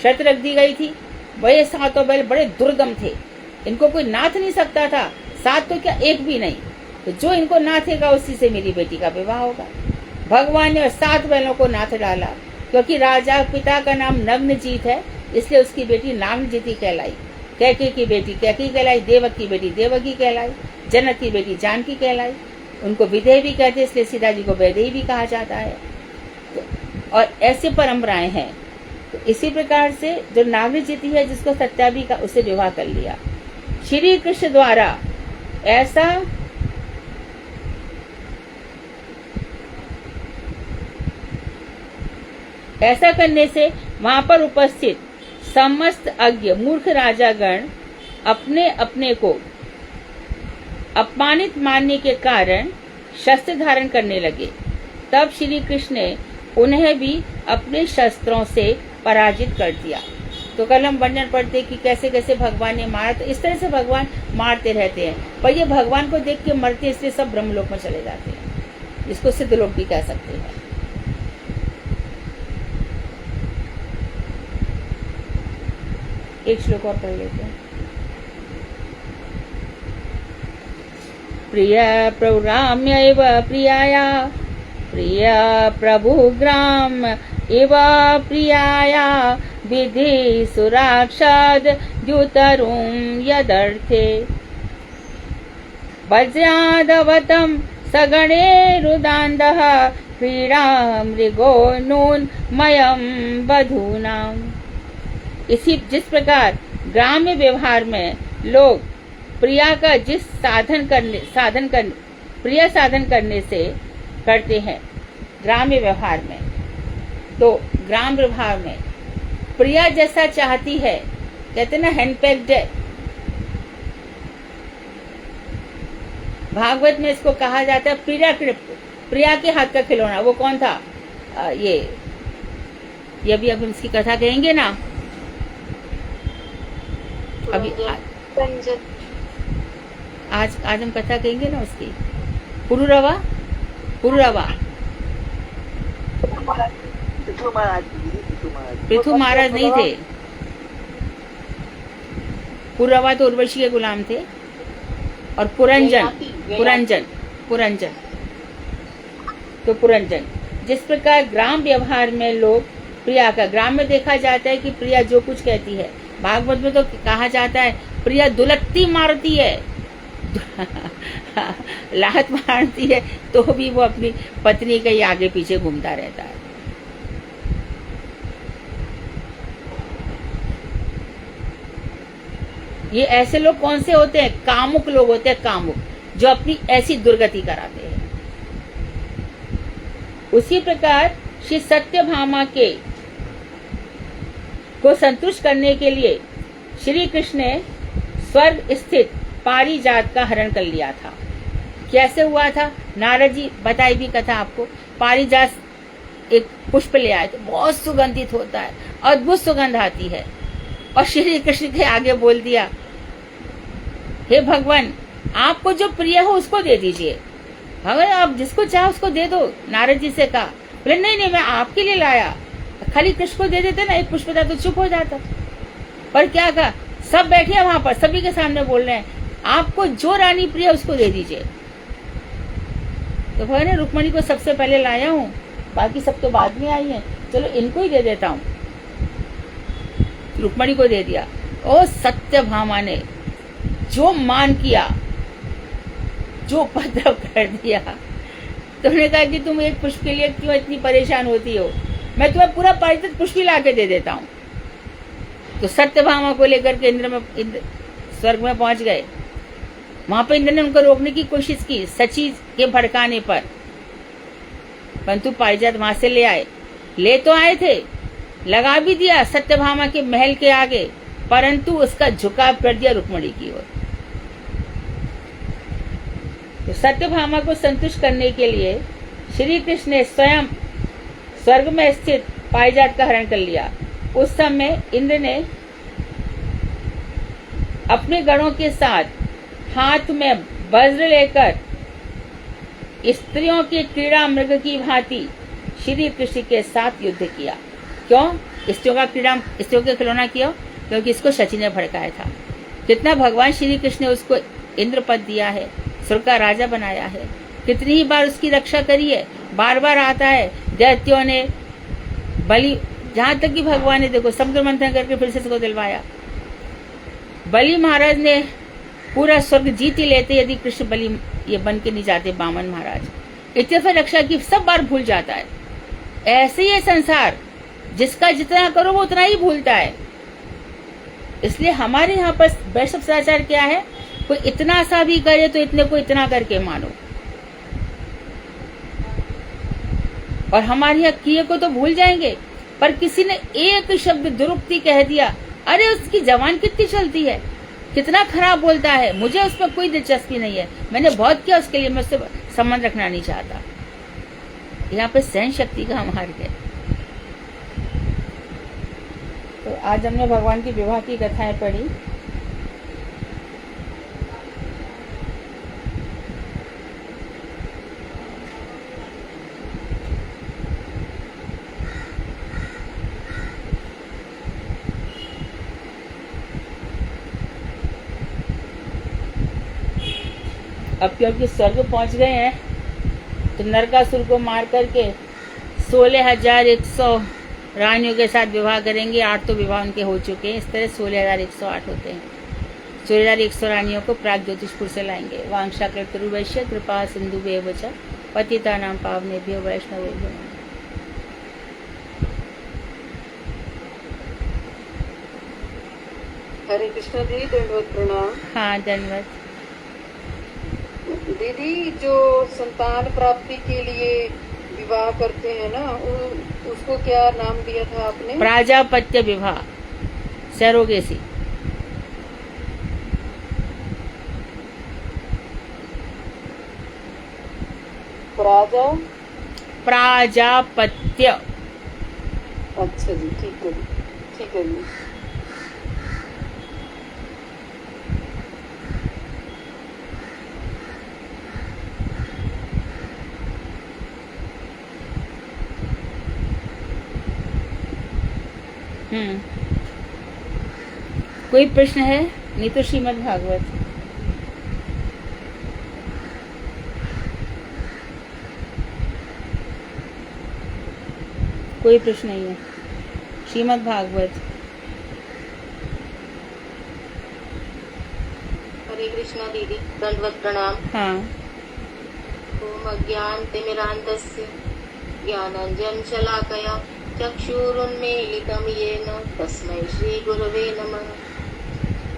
शर्त रख दी गई थी, वही 7 बैल बड़े दुर्गम थे, इनको कोई नाथ नहीं सकता था, 7 तो क्या 1 भी नहीं, तो जो इनको नाथेगा उसी से मेरी बेटी का विवाह होगा। भगवान ने 7 बैलों को नाथ डाला, क्योंकि राजा पिता का नाम नग्नजीत है, इसलिए उसकी बेटी नागजीती कहलाई। कैके की बेटी कैकी कहलाई, देवक की बेटी देवकी कहलाई, जनक की बेटी जानकी कहलाई। उनको विदेह भी कहते, इसलिए सीता जी को वैदेही भी कहा जाता है। तो, और ऐसे परंपराएं हैं। तो इसी प्रकार से जो नागजीती है, जिसको सत्याभी का, उसे विवाह कर लिया। श्री कृष्ण द्वारा ऐसा करने से वहां पर उपस्थित समस्त अज्ञ मूर्ख राजागण अपने अपने को अपमानित मानने के कारण शस्त्र धारण करने लगे। तब श्री कृष्ण ने उन्हें भी अपने शस्त्रों से पराजित कर दिया। तो कल हम वर्णन पढ़ते कि कैसे कैसे भगवान ने मारा। तो इस तरह से भगवान मारते रहते हैं, पर ये भगवान को देख के मरते, इसलिए सब ब्रह्मलोक में चले जाते हैं। इसको सिद्धलोक भी कह सकते हैं। एक श्लोक और पढ़ लेते हैं। प्रिय प्रौराम्य एव प्रियाया प्रिय प्रभुग्राम एव प्रियाया विधि सुराक्षाद द्युतरुं यदर्थे वज्रादवतं सगणे रुदान्दः क्रीडा मृगो नून मयम बधूनाम। इसी जिस प्रकार ग्राम्य व्यवहार में लोग प्रिया का जिस प्रिय साधन करने से करते हैं ग्राम्य व्यवहार में, तो ग्राम व्यवहार में प्रिया जैसा चाहती है, कहते ना हैंडपैक्ड है। भागवत में इसको कहा जाता है प्रिया के हाथ का खिलौना। वो कौन था? ये अभी हम इसकी कथा कहेंगे ना, अभी आज हम कथा कहेंगे ना उसकी। पुरुरवा पृथु महाराज नहीं थे। पुरवा तो उर्वशी के गुलाम थे, और पुरंजन तो पुरंजन। जिस प्रकार ग्राम व्यवहार में लोग प्रिया का, ग्राम में देखा जाता है कि प्रिया जो कुछ कहती है, भागवत में तो कहा जाता है प्रिया दुलत्ती मारती है लात मारती है, तो भी वो अपनी पत्नी के आगे पीछे घूमता रहता है। ये ऐसे लोग कौन से होते हैं? कामुक लोग होते हैं, कामुक, जो अपनी ऐसी दुर्गति कराते हैं। उसी प्रकार श्री सत्यभामा को संतुष्ट करने के लिए श्री कृष्ण ने स्वर्ग स्थित पारिजात का हरण कर लिया था। कैसे हुआ था? नारद जी बताई भी कथा आपको। पारिजात एक पुष्प ले आए थे, बहुत सुगंधित होता है, अद्भुत सुगंध आती है, और श्री कृष्ण के आगे बोल दिया, हे भगवान, आपको जो प्रिय हो उसको दे दीजिए, भगवान आप जिसको चाहे उसको दे दो। नारद जी से कहा, बोले नहीं मैं आपके लिए लाया, खाली कृष्ण को दे देते ना एक पुष्प था तो चुप हो जाता। पर क्या कहा, सब बैठे वहां पर, सभी के सामने बोल रहे हैं, आपको जो रानी प्रिय उसको दे दीजिए। तो भगवान ने रुक्मणी को सबसे पहले लाया हूँ, बाकी सब तो बाद में आई है, चलो इनको ही दे देता हूँ। रुक्मणी को दे दिया। ओ सत्यभामा ने जो मान किया, जो उपद्रव कर दिया, तुमने कहा कि तुम एक पुष्प के लिए क्यों इतनी परेशान होती हो, मैं तुम्हें पूरा पारिजात पुष्प ला के दे देता हूँ। तो सत्यभामा को लेकर के इंद्र स्वर्ग में पहुंच गए। वहां पर इंद्र ने उनको रोकने की कोशिश की सची के भड़काने पर, परंतु पारिजात वहां से ले तो आए थे, लगा भी दिया सत्यभामा के महल के आगे, परंतु उसका झुकाव कर दिया रुक्मणी की ओर। तो सत्यभामा को संतुष्ट करने के लिए श्री कृष्ण ने स्वयं स्वर्ग में स्थित पारिजात का हरण कर लिया। उस समय इंद्र ने अपने गणों के साथ हाथ में वज्र लेकर स्त्रियों की क्रीड़ा मृग की भांति श्री कृष्ण के साथ युद्ध किया। क्यों? स्त्रियों का खिलौना किया, क्योंकि इसको शची ने भड़काया था। कितना भगवान श्री कृष्ण ने उसको इंद्र पद दिया है, स्वर्ग का राजा बनाया है, कितनी ही बार उसकी रक्षा करी है, बार बार आता है। दैत्यों ने बलि, जहां तक कि भगवान ने देखो समुद्र मंथन करके फिर से इसको दिलवाया। बलि महाराज ने पूरा स्वर्ग जीत ही लेते यदि कृष्ण बलि ये बन के नहीं जाते, बामन महाराज। इतने फिर रक्षा की सब बार भूल जाता है। ऐसे ही है संसार, जिसका जितना करो वो उतना ही भूलता है। इसलिए हमारे यहाँ पर वैष्णव सदाचार क्या है, कोई इतना सा भी करे तो इतने को इतना करके मानो, और हमारे यहाँ किए को तो भूल जाएंगे। पर किसी ने एक शब्द दुरुक्ति कह दिया, अरे उसकी जबान कितनी चलती है, कितना खराब बोलता है, मुझे उस पर कोई दिलचस्पी नहीं है, मैंने बहुत किया उसके लिए, मैं उससे संबंध रखना नहीं चाहता। यहाँ पे सहन शक्ति का मार्ग है। तो आज हमने भगवान की विवाह की कथाएं पढ़ी। अब क्योंकि स्वर्ग पहुंच गए हैं तो नरकासुर को मार करके 16,100 रानियों के साथ विवाह करेंगे। 8 तो विवाह उनके हो चुके हैं। इस तरह 16,108 होते हैं। 16,100 रानियों को प्राग ज्योतिषपुर से लाएंगे। वांशा कृतरुवैश्य कृपा सिंधु बेवच पतिता नाम पावनेभ्यो वैष्णवेभ्यो। हरे कृष्णा दीदी, दंडवत प्रणाम। हाँ दंडवत। दीदी, जो संतान प्राप्ति के लिए विवाह करते हैं ना, उसको क्या नाम दिया था आपने? प्राजापत्य विवाह, सरोगेसी। प्राजापत्य। अच्छा जी, ठीक है जी, ठीक है जी। कोई प्रश्न है? नहीं तो श्रीमद् भागवत। कोई प्रश्न नहीं है। श्रीमद् भागवत। हरे कृष्णा दीदी, दंडवत प्रणाम। हाँ। ओम अज्ञानतिमिरान्धस्य ज्ञानाञ्जन शलाकया चक्षुरुन्मीलितं येन तस्मै श्रीगुरवे नमः।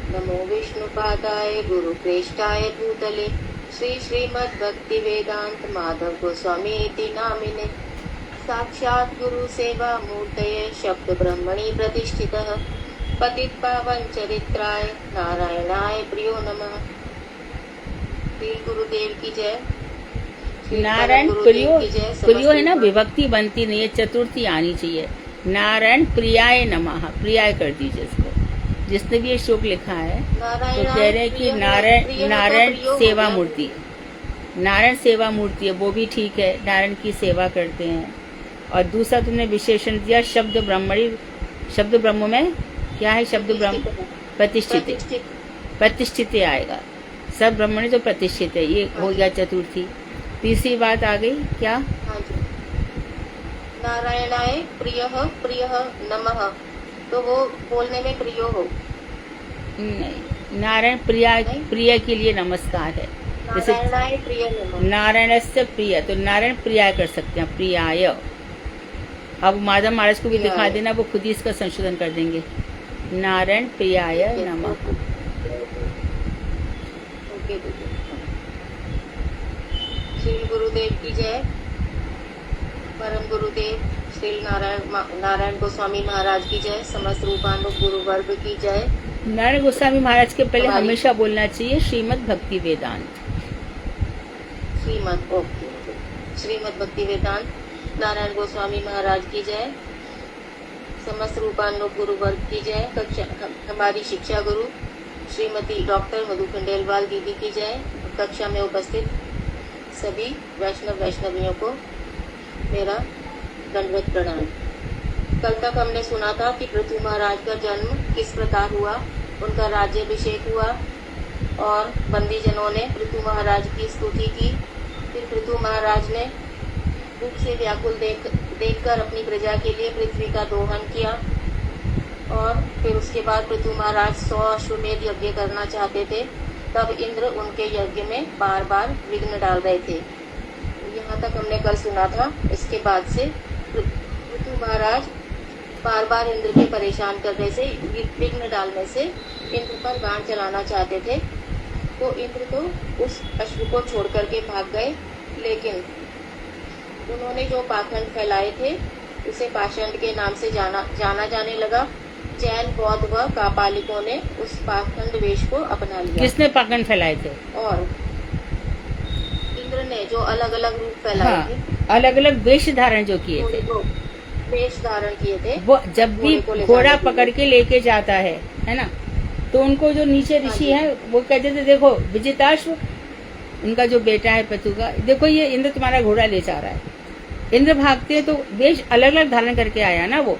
नमो विष्णुपादाय गुरुप्रेष्ठाय भूतले श्रीमद्भक्तिवेदान्त माधव गोस्वामी इति नामिने साक्षात् गुरुसेवा मूर्तये शब्दब्रह्मणि प्रतिष्ठितः पतितपावन चरित्राय नारायणाय प्रियो नमः। श्री गुरुदेव की जय। श्री नारायण परम गुरुदेव प्रियो, की जय। प्रियो है ना, समस्त विभक्ति बनती नहीं है, चतुर्थी आनी चाहिए। नारायण प्रियाय नमः, प्रियाय कर दीजिए इसको। जिसने भी ये श्लोक लिखा है तो नारायण कह रहे हैं कि प्रिय है, नारायण प्रिय है तो नारायण प्रियो हो सेवा गया। मूर्ति है। नारायण सेवा मूर्ति है, वो भी ठीक है, नारायण की सेवा करते हैं। और दूसरा तुमने विशेषण दिया शब्द ब्रह्मणि, शब्द ब्रह्म में क्या है? शब्द ब्रह्म प्रतिष्ठित, प्रतिष्ठित आएगा। सब ब्रह्मणि तो प्रतिष्ठित है, ये हो गया चतुर्थी। तीसरी बात आ गई क्या? हाँ जी। नारायणाय प्रिय नमः, तो वो बोलने में प्रियो हो। नहीं, नारायण प्रिया, प्रिय के लिए नमस्कार है। जैसे नारायणाय प्रिय नमः। नारायण से प्रिय, तो नारायण प्रिया कर सकते हैं, प्रियाय। अब माधव महाराज को भी दिखा प्रियाय। देना, वो खुद ही इसका संशोधन कर देंगे। नारायण प्रियाय नमः। ओके, श्री गुरुदेव की जय। परम गुरुदेव श्री नारायण गोस्वामी महाराज की जय। समस्त रूपानुग गुरु वर्ग की जय। नारायण गोस्वामी महाराज के पहले हमारी- हमेशा बोलना चाहिए श्रीमद् भक्ति वेदांत। श्रीमद् भक्ति वेदांत नारायण गोस्वामी महाराज की जय। समस्त रूपानुग गुरु वर्ग की जय। हमारी शिक्षा गुरु श्रीमती डॉक्टर मधु खंडेलवाल दीदी की जय। कक्षा में उपस्थित सभी वैष्णवियों को मेरा दंडवत प्रणाम। कल तक हमने सुना था कि पृथु महाराज का जन्म किस प्रकार हुआ, उनका राज्याभिषेक हुआ और बंदी जनों ने पृथु महाराज की स्तुति की। फिर पृथु महाराज ने भूख से व्याकुल देखकर अपनी प्रजा के लिए पृथ्वी का दोहन किया और फिर उसके बाद पृथु महाराज 100 अश्वमेध यज्ञ करना चाहते थे। तब इंद्र उनके यज्ञ में बार बार विघ्न डाल रहे थे। यहाँ तक हमने कल सुना था। इसके बाद से पृथु महाराज बार बार इंद्र के परेशान करने से, विघ्न डालने से इंद्र पर बाण चलाना चाहते थे। तो इंद्र तो उस अश्व को छोड़ करके भाग गए, लेकिन उन्होंने जो पाखंड फैलाए थे उसे पाषंड के नाम से जाना जाने लगा। जैन, बौद्ध व कापालिकों ने उस पाखंड वेश को अपना लिया। किसने पाखंड फैलाए थे? और इंद्र ने जो अलग अलग रूप फैलाए हाँ, थे, अलग अलग वेश धारण जो किए थे, वेश धारण किए थे। वो जब भी घोड़े को ले घोड़ा जाने के लिए। पकड़ के लेके जाता है ना, तो उनको जो नीचे हाँ ऋषि जी। हैं वो कहते थे देखो विजिताश्व, उनका जो बेटा है पतु का, देखो ये इंद्र तुम्हारा घोड़ा ले जा रहा है। इंद्र भागते हैं तो वेश अलग अलग धारण करके आया ना वो,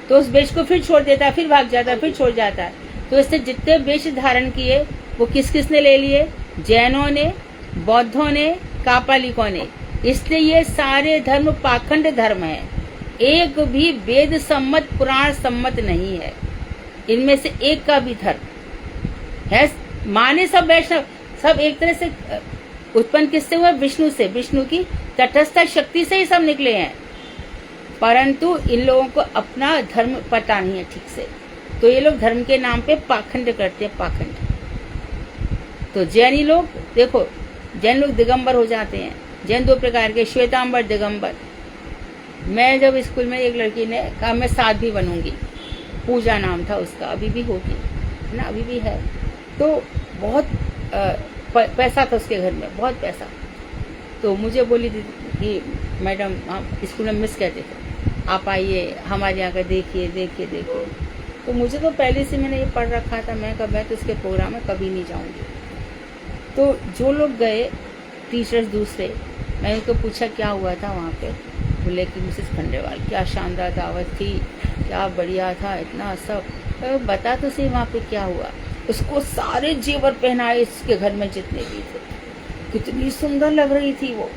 तो उस वेश को फिर छोड़ देता है, फिर भाग जाता है, फिर छोड़ जाता है। तो इससे जितने वेश धारण किए वो किसने ले लिए? जैनों ने, बौद्धों ने, कापालिकों ने। इसलिए ये सारे धर्म पाखंड धर्म है, एक भी वेद सम्मत पुराण सम्मत नहीं है। इनमें से एक का भी धर्म है माने सब वैष्णव, सब एक तरह से उत्पन्न किससे हुआ? विष्णु से, विष्णु की तटस्थ शक्ति से ही सब निकले हैं। परंतु इन लोगों को अपना धर्म पता नहीं है ठीक से, तो ये लोग धर्म के नाम पे पाखंड करते हैं, पाखंड। तो जैनी लोग देखो, जैन लोग दिगंबर हो जाते हैं। जैन दो प्रकार के, श्वेतांबर, दिगंबर। मैं जब स्कूल में एक लड़की ने कहा मैं साध्वी बनूंगी, पूजा नाम था उसका, अभी भी होगी ना, अभी भी है। तो बहुत पैसा था उसके घर में, बहुत पैसा। तो मुझे बोली कि मैडम आप स्कूल में मिस कहते थे, आप आइए हमारे यहाँ का देखिए देखिए देखिए। तो मुझे तो पहले से मैंने ये पढ़ रखा था, मैं तो उसके प्रोग्राम में कभी नहीं जाऊंगी। तो जो लोग गए टीचर्स दूसरे, मैंने उनको पूछा क्या हुआ था वहाँ पे। बोले कि मिसेस खंडेवाल क्या शानदार दावत थी, क्या बढ़िया था, इतना सब। बता तो सही वहाँ पे क्या हुआ। उसको सारे जेवर पहनाए इसके घर में जितने भी थे, कितनी सुंदर लग रही थी वो,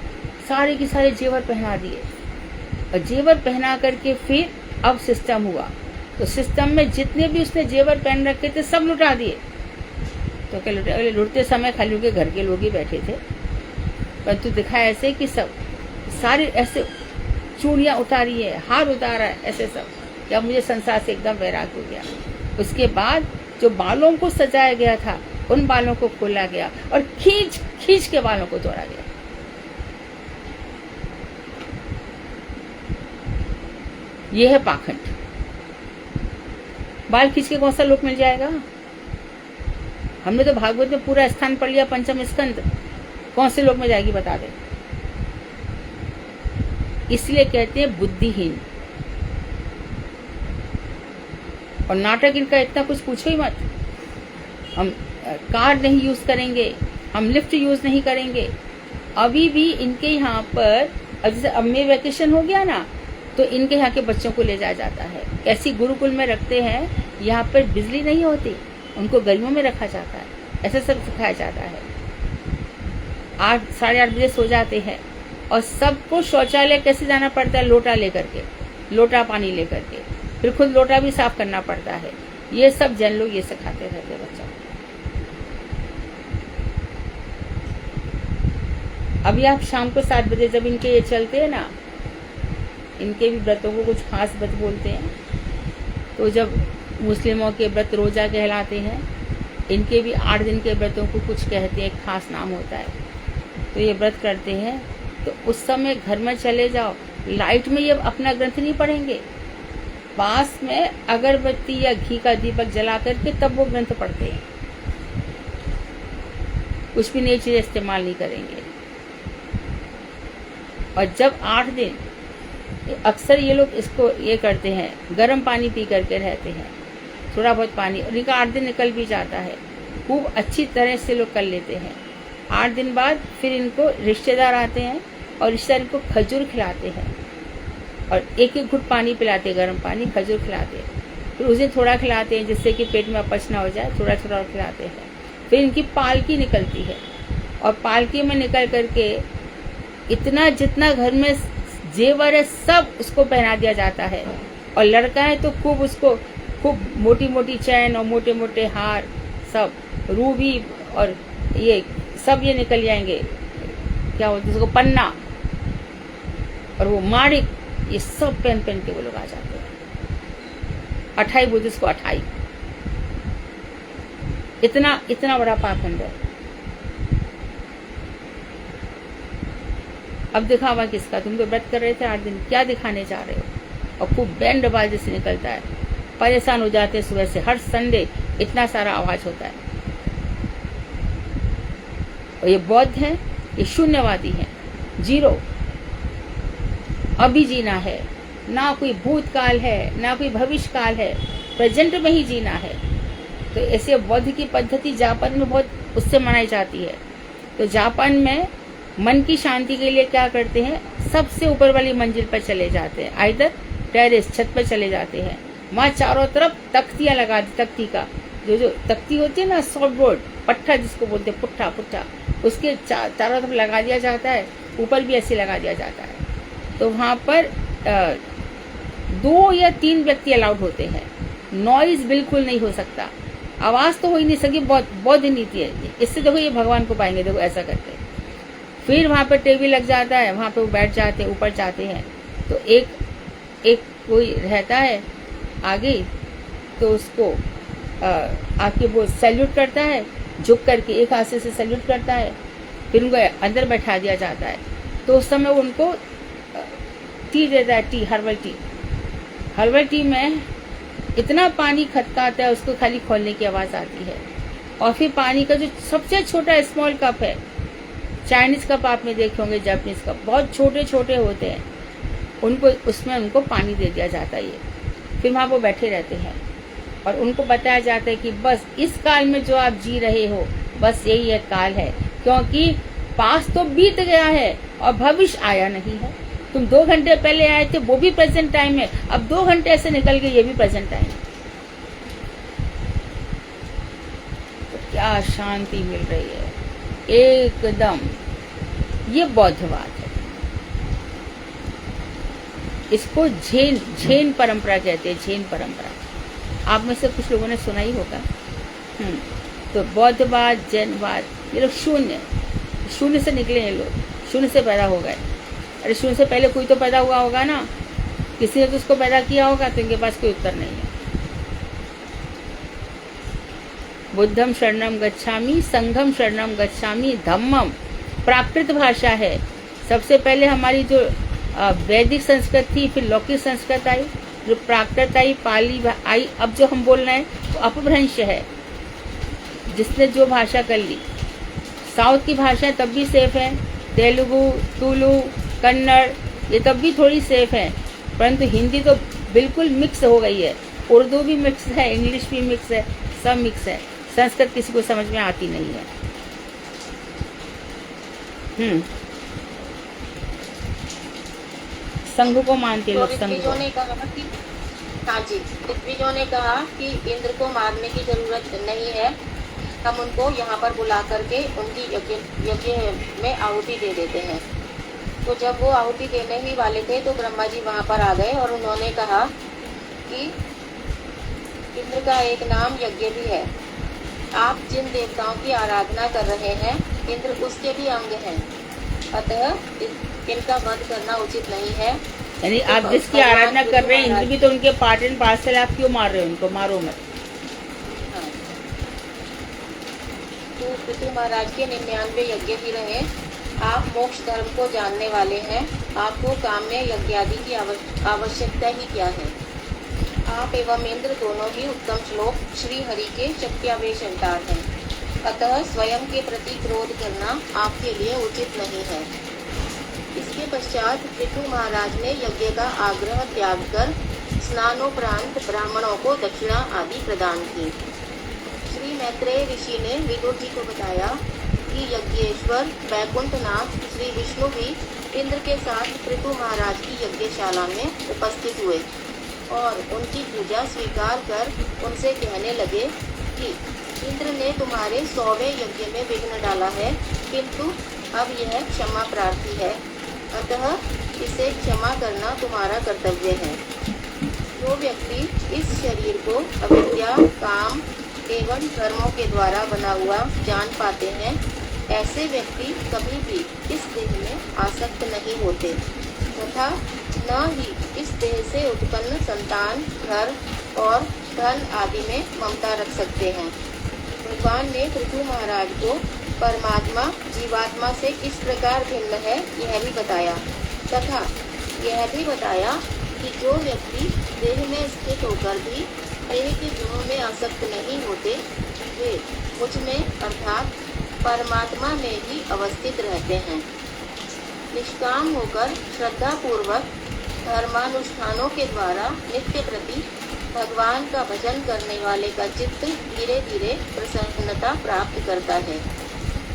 सारे के सारे जेवर पहना दिए। और जेवर पहना करके फिर अब सिस्टम हुआ, तो सिस्टम में जितने भी उसने जेवर पहन रखे थे सब लुटा दिए। तो क्या लुटते समय खाली उनके घर के लोग ही बैठे थे, परंतु दिखाया ऐसे कि सब सारे ऐसे चूड़ियाँ उतारी है, हार उतारा है, ऐसे सब। क्या मुझे संसार से एकदम वैराग हो गया। उसके बाद जो बालों को सजाया गया था उन बालों को खोला गया और खींच खींच के बालों को तोड़ा गया। यह है पाखंड। बाल खींच के कौन सा लोक मिल जाएगा? हमने तो भागवत में पूरा स्थान पढ़ लिया, पंचम स्कंद, कौन से लोक में जाएगी बता दे। इसलिए कहते हैं बुद्धिहीन। और नाटक इनका इतना कुछ पूछो ही मत। हम कार नहीं यूज करेंगे, हम लिफ्ट यूज नहीं करेंगे। अभी भी इनके यहाँ पर जैसे अब में वैकेशन हो गया ना, तो इनके यहाँ के बच्चों को ले जाया जाता है, ऐसी गुरुकुल में रखते हैं। यहाँ पर बिजली नहीं होती, उनको गर्मियों में रखा जाता है, ऐसा सब सिखाया जाता है। 8 साढ़े 8 बजे सो जाते हैं और सबको शौचालय कैसे जाना पड़ता है, लोटा लेकर के, लोटा पानी लेकर के, फिर खुद लोटा भी साफ करना पड़ता है। ये सब जैन लोग ये सिखाते रहते बच्चों को। अभी आप शाम को 7 बजे जब इनके ये चलते हैं ना, इनके भी व्रतों को कुछ खास व्रत बोलते हैं। तो जब मुस्लिमों के व्रत रोजा कहलाते हैं, इनके भी 8 दिन के व्रतों को कुछ कहते हैं, एक खास नाम होता है। तो ये व्रत करते हैं, तो उस समय घर में चले जाओ, लाइट में ये अपना ग्रंथ नहीं पढ़ेंगे, पास में अगरबत्ती या घी का दीपक जला करके तब वो ग्रंथ पढ़ते हैं। कुछ भी नई चीज इस्तेमाल नहीं करेंगे। और जब 8 दिन अक्सर ये लोग इसको ये करते हैं, गर्म पानी पी करके रहते हैं, थोड़ा बहुत पानी, और इनका 8 दिन निकल भी जाता है। खूब अच्छी तरह से लोग कर लेते हैं। 8 दिन बाद फिर इनको रिश्तेदार आते हैं और रिश्तेदार इनको खजूर खिलाते हैं और एक एक घुट पानी पिलाते हैं, गर्म पानी, खजूर खिलाते हैं। फिर उस दिन थोड़ा खिलाते हैं जिससे कि पेट में अपच ना हो जाए, थोड़ा थोड़ा और खिलाते हैं। फिर इनकी पालकी निकलती है और पालकी में निकल करके इतना जितना घर में जेवर है सब उसको पहना दिया जाता है। और लड़का है तो खूब उसको खूब मोटी मोटी चैन और मोटे मोटे हार, सब रूबी और ये सब ये निकल जाएंगे, क्या बोलते हैं उसको, पन्ना और वो माणिक, ये सब पहन पहन के वो लोग आ जाते हैं। 28 बोलते इसको, 28। इतना इतना बड़ा पाखंड है। अब दिखावा किसका? तुम तो व्रत कर रहे थे 8 दिन, क्या दिखाने जा रहे हो? और खूब बैंड बाजे से निकलता है, परेशान हो जाते हैं सुबह से। हर संडे इतना सारा आवाज होता है। और ये बौद्ध है, ये शून्यवादी है, जीरो। अभी जीना है, ना कोई भूतकाल है ना कोई भविष्य काल है, प्रेजेंट में ही जीना है। तो ऐसे बौद्ध की पद्धति जापान में बहुत उससे मनाई जाती है। तो जापान में मन की शांति के लिए क्या करते हैं, सबसे ऊपर वाली मंजिल पर चले जाते हैं, आइदर टेरेस, छत पर चले जाते हैं। वहां चारों तरफ तख्तियां लगा दी, तख्ती का जो तख्ती होती है ना, सॉफ्ट बोर्ड, पट्टा जिसको बोलते हैं, पुट्ठा पुट्ठा, उसके चारों तरफ लगा दिया जाता है, ऊपर भी ऐसे लगा दिया जाता है। तो वहां पर 2 या 3 व्यक्ति अलाउड होते हैं। नॉइज बिल्कुल नहीं हो सकता, आवाज तो हो ही नहीं सकी। बौद्ध नीति है। इससे देखो ये भगवान को पाएंगे, देखो ऐसा करके। फिर वहां पर टेबल लग जाता है, वहां पे वो बैठ जाते हैं, ऊपर जाते हैं। तो एक कोई रहता है आगे, तो उसको आके वो सैल्यूट करता है, झुक करके एक हाथ से सैल्यूट करता है। फिर उनको अंदर बैठा दिया जाता है। तो उस समय उनको टी देता है, T, herbal tea. Herbal tea में इतना पानी खटकाता है, उसको खाली खोलने की आवाज आती है। और फिर पानी का जो सबसे छोटा स्मॉल कप है, चाइनीज कप आपने देखे होंगे, जापानीज कप, बहुत छोटे छोटे होते हैं, उनको उसमें उनको पानी दे दिया जाता है। फिर वहां वो बैठे रहते हैं और उनको बताया जाता है कि बस इस काल में जो आप जी रहे हो, बस यही एक काल है, क्योंकि पास तो बीत गया है और भविष्य आया नहीं है। तुम 2 घंटे पहले आए थे, वो भी प्रेजेंट टाइम है, अब 2 घंटे ऐसे निकल गए, ये भी प्रेजेंट टाइम है। तो क्या शांति मिल रही है एकदम। ये बौद्धवाद है। इसको झेन परंपरा कहते हैं, झेन परंपरा। आप में से कुछ लोगों ने सुना ही होगा। तो बौद्धवाद, जैनवाद, ये लोग शून्य से निकले हैं, लोग शून्य से पैदा हो गए। अरे शून्य से पहले कोई तो पैदा हुआ होगा ना, किसी ने तो उसको पैदा किया होगा, तो इनके पास कोई उत्तर नहीं है। बुद्धम शरणम गच्छामि, संघम शरणम गच्छामि, धम्मम प्राकृत भाषा है। सबसे पहले हमारी जो वैदिक संस्कृत थी, फिर लौकिक संस्कृत आई, जो प्राकृत आई, पाली आई, अब जो हम बोल रहे हैं वो अपभ्रंश है, जिसने जो भाषा कर ली। साउथ की भाषाएं तब भी सेफ है, तेलुगु, तुलु, कन्नड़, ये तब भी थोड़ी सेफ है, परंतु हिंदी तो बिल्कुल मिक्स हो गई है। उर्दू भी मिक्स है, इंग्लिश भी मिक्स है, सब मिक्स है। संस्कृत किसी को समझ में आती नहीं है। संघ को मानते तो लोग, संघ को। ऋत्विजों ने कहा कि हाँ जी, ऋत्विजों ने कहा कि इंद्र को मारने की जरूरत नहीं है, हम उनको यहाँ पर बुला करके उनकी यज्ञ में आहुति दे देते हैं। तो जब वो आहुति देने ही वाले थे तो ब्रह्मा जी वहाँ पर आ गए और उन्होंने कहा कि इंद्र का एक नाम यज्ञ भी है। आप जिन देवताओं की आराधना कर रहे हैं, इंद्र उसके भी अंग हैं, अतः इनका वध करना उचित नहीं है। यानी आप जिसकी आराधना कर रहे हैं, इंद्र भी तो उनके पार्ट एंड पार्सल, आप क्यों मार रहे हो उनको? मारो मत। हाँ। तो पृथु महाराज के 99 यज्ञ भी रहे। आप मोक्ष धर्म को जानने वाले हैं, आपको काम में यज्ञ आदि की आवश्यकता ही क्या है? आप एवं इंद्र दोनों ही उत्तम श्लोक श्री हरि के शक्त्यावेश अवतार हैं, अतः स्वयं के प्रति क्रोध करना आपके लिए उचित नहीं है। इसके पश्चात पृथु महाराज ने यज्ञ का आग्रह त्याग कर स्नानोपरांत ब्राह्मणों को दक्षिणा आदि प्रदान की। श्री मैत्रेय ऋषि ने विदुर जी को बताया कि यज्ञेश्वर वैकुंठनाथ श्री विष्णु भी इंद्र के साथ पृथु महाराज की यज्ञशाला में उपस्थित हुए और उनकी पूजा स्वीकार कर उनसे कहने लगे कि इंद्र ने तुम्हारे 100वें यज्ञ में विघ्न डाला है, किंतु अब यह क्षमा प्रार्थी है, अतः इसे क्षमा करना तुम्हारा कर्तव्य है। जो व्यक्ति इस शरीर को अविद्या, काम एवं कर्मों के द्वारा बना हुआ जान पाते हैं, ऐसे व्यक्ति कभी भी इस देह में आसक्त नहीं होते तथा न ही इस देह से उत्पन्न संतान, घर और धन आदि में ममता रख सकते हैं। भगवान ने पृथु महाराज को परमात्मा जीवात्मा से किस प्रकार भिन्न है यह भी बताया तथा यह भी बताया कि जो व्यक्ति देह में स्थित होकर भी देह के गुणों में आसक्त नहीं होते, वे मुझ में अर्थात परमात्मा में ही अवस्थित रहते हैं। निष्काम होकर श्रद्धा पूर्वक धर्मानुष्ठानों के द्वारा नित्य प्रति भगवान का भजन करने वाले का चित्त धीरे धीरे प्रसन्नता प्राप्त करता है।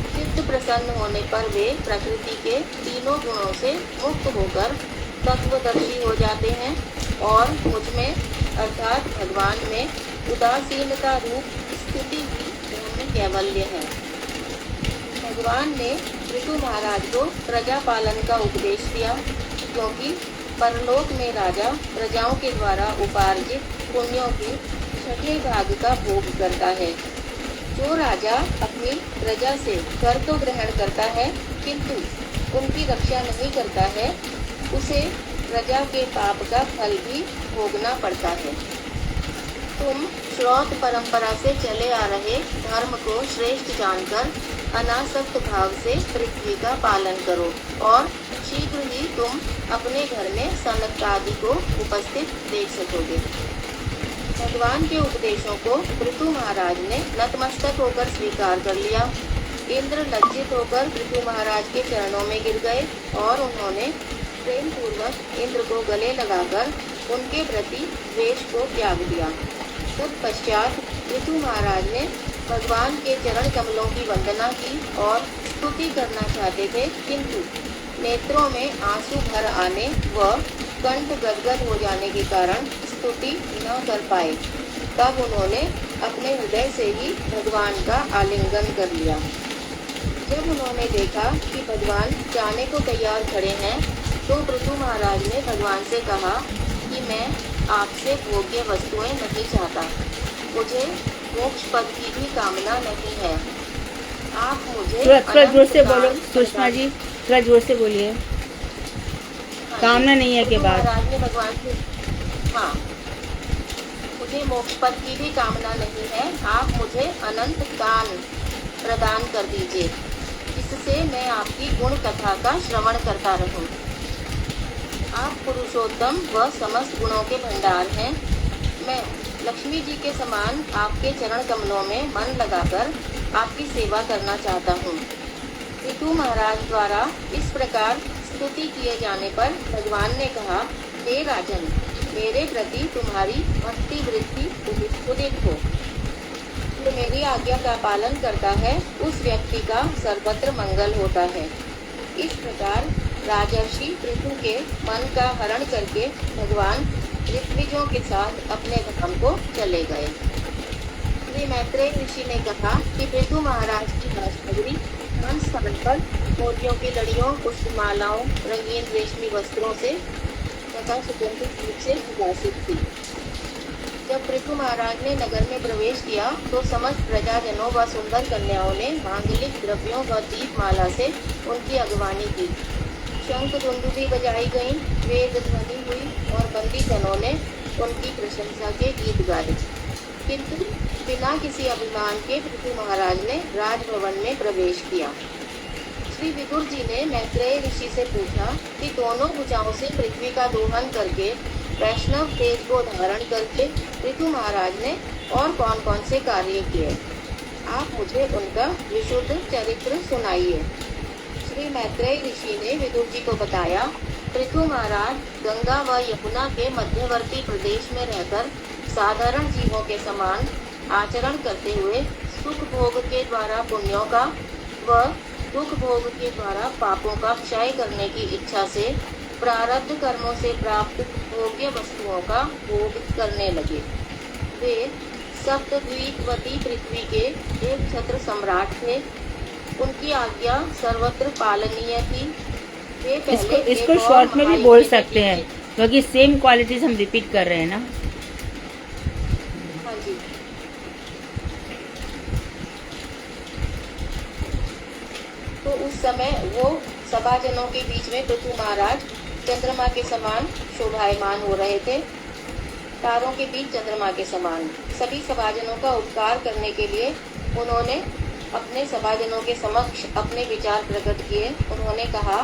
चित्त प्रसन्न होने पर वे प्रकृति के तीनों गुणों से मुक्त होकर तत्वदर्शी हो जाते हैं और मुझ में अर्थात भगवान में उदासीनता रूप स्थिति ही ब्रह्म कैवल्य है। भगवान ने पृथु महाराज को प्रजा पालन का उपदेश दिया, क्योंकि परलोक में राजा प्रजाओं के द्वारा उपार्जित पुण्यों के 6ठे भाग का भोग करता है। जो राजा अपनी प्रजा से कर तो ग्रहण करता है किंतु उनकी रक्षा नहीं करता है, उसे प्रजा के पाप का फल भी भोगना पड़ता है। तुम श्रौत परंपरा से चले आ रहे धर्म को श्रेष्ठ जानकर अनासक्त भाव से पृथ्वी का पालन करो और शीघ्र ही तुम अपने घर में सनक आदि को उपस्थित देख सकोगे। भगवान के उपदेशों को पृथु महाराज ने नतमस्तक होकर स्वीकार कर लिया। इंद्र लज्जित होकर पृथु महाराज के चरणों में गिर गए और उन्होंने प्रेम पूर्वक इंद्र को गले लगाकर उनके प्रति द्वेष को त्याग दिया। तत्पश्चात पृथु महाराज ने भगवान के चरण कमलों की वंदना की और स्तुति करना चाहते थे, किंतु नेत्रों में आंसू भर आने व कंठ गदगद हो जाने के कारण स्तुति न कर पाए। तब उन्होंने अपने हृदय से ही भगवान का आलिंगन कर लिया। जब उन्होंने देखा कि भगवान जाने को तैयार खड़े हैं, तो पृथु महाराज ने भगवान से कहा कि मैं आपसे भोग्य वस्तुएं नहीं चाहता, मुझे मोक्ष पद की भी कामना नहीं है। आप मुझे थोड़ा जोर से बोलो सुषमा जी, थोड़ा जोर से बोलिए। कामना नहीं है के बाद महाराज ने भगवान से हाँ, मुझे मोक्ष पद की भी कामना नहीं है, आप मुझे अनंत दान प्रदान कर दीजिए, जिससे मैं आपकी गुण कथा का श्रवण करता रहूं। आप पुरुषोत्तम व समस्त गुणों के भंडार हैं। मैं लक्ष्मी जी के समान आपके चरण कमलों में मन लगाकर आपकी सेवा करना चाहता हूँ। पृथु महाराज द्वारा इस प्रकार स्तुति किए जाने पर भगवान ने कहा, हे राजन, मेरे प्रति तुम्हारी भक्ति वृत्ति उदित हो। जो मेरी आज्ञा का पालन करता है उस व्यक्ति का सर्वत्र मंगल होता है। इस प्रकार राजर्षि पृथु के मन का हरण करके भगवान ऋत्विजों के साथ अपने धाम को चले गए। श्री मैत्रेय ऋषि ने कहा कि पृथु महाराज की राजनगरी हर स्थान पर मोतियों की लड़ियों, पुष्पमालाओं, रंगीन रेशमी वस्त्रों से तथा सुगंधित रूप से सुवासित थी। जब पृथु महाराज ने नगर में प्रवेश किया तो समस्त प्रजाजनों व सुंदर कन्याओं ने मांगलिक द्रव्यों व दीपमाला से उनकी अगवानी की। शंख दुंदुभी बजाई गई, वेद ध्वनि हुई और बंदीजनों ने उनकी प्रशंसा के गीत गाए। किंतु बिना किसी अभिमान के पृथु महाराज ने राजभवन में प्रवेश किया। श्री विदुर जी ने मैत्रेय ऋषि से पूछा कि दोनों भुजाओं से पृथ्वी का दोहन करके वैष्णव तेज को धारण करके पृथु महाराज ने और कौन कौन से कार्य किए, आप मुझे उनका विशुद्ध चरित्र सुनाइए। श्री मैत्रेय ऋषि ने विदुर जी को बताया, पृथु महाराज गंगा व यमुना के मध्यवर्ती प्रदेश में रहकर साधारण जीवों के समान आचरण करते हुए सुख भोग के द्वारा पुण्यों का व दुख भोग के द्वारा पापों का क्षय करने की इच्छा से प्रारब्ध कर्मों से प्राप्त भोग्य वस्तुओं का भोग करने लगे। वे सप्तद्वीपवती पृथ्वी के एक छत्र सम्राट थे। उनकी आज्ञा सर्वत्र पालनीय थी। वे पहले इसको शॉर्ट में भी बोल सकते हैं क्योंकि सेम क्वालिटीज हम रिपीट कर रहे हैं ना। हाँ जी। तो उस समय वो सभाजनों के बीच में पृथु महाराज चंद्रमा के समान शोभायमान हो रहे थे, तारों के बीच चंद्रमा के समान। सभी सभाजनों का उपकार करने के लिए उन्होंने अपने सभाजनों के समक्ष अपने विचार प्रकट किए। उन्होंने कहा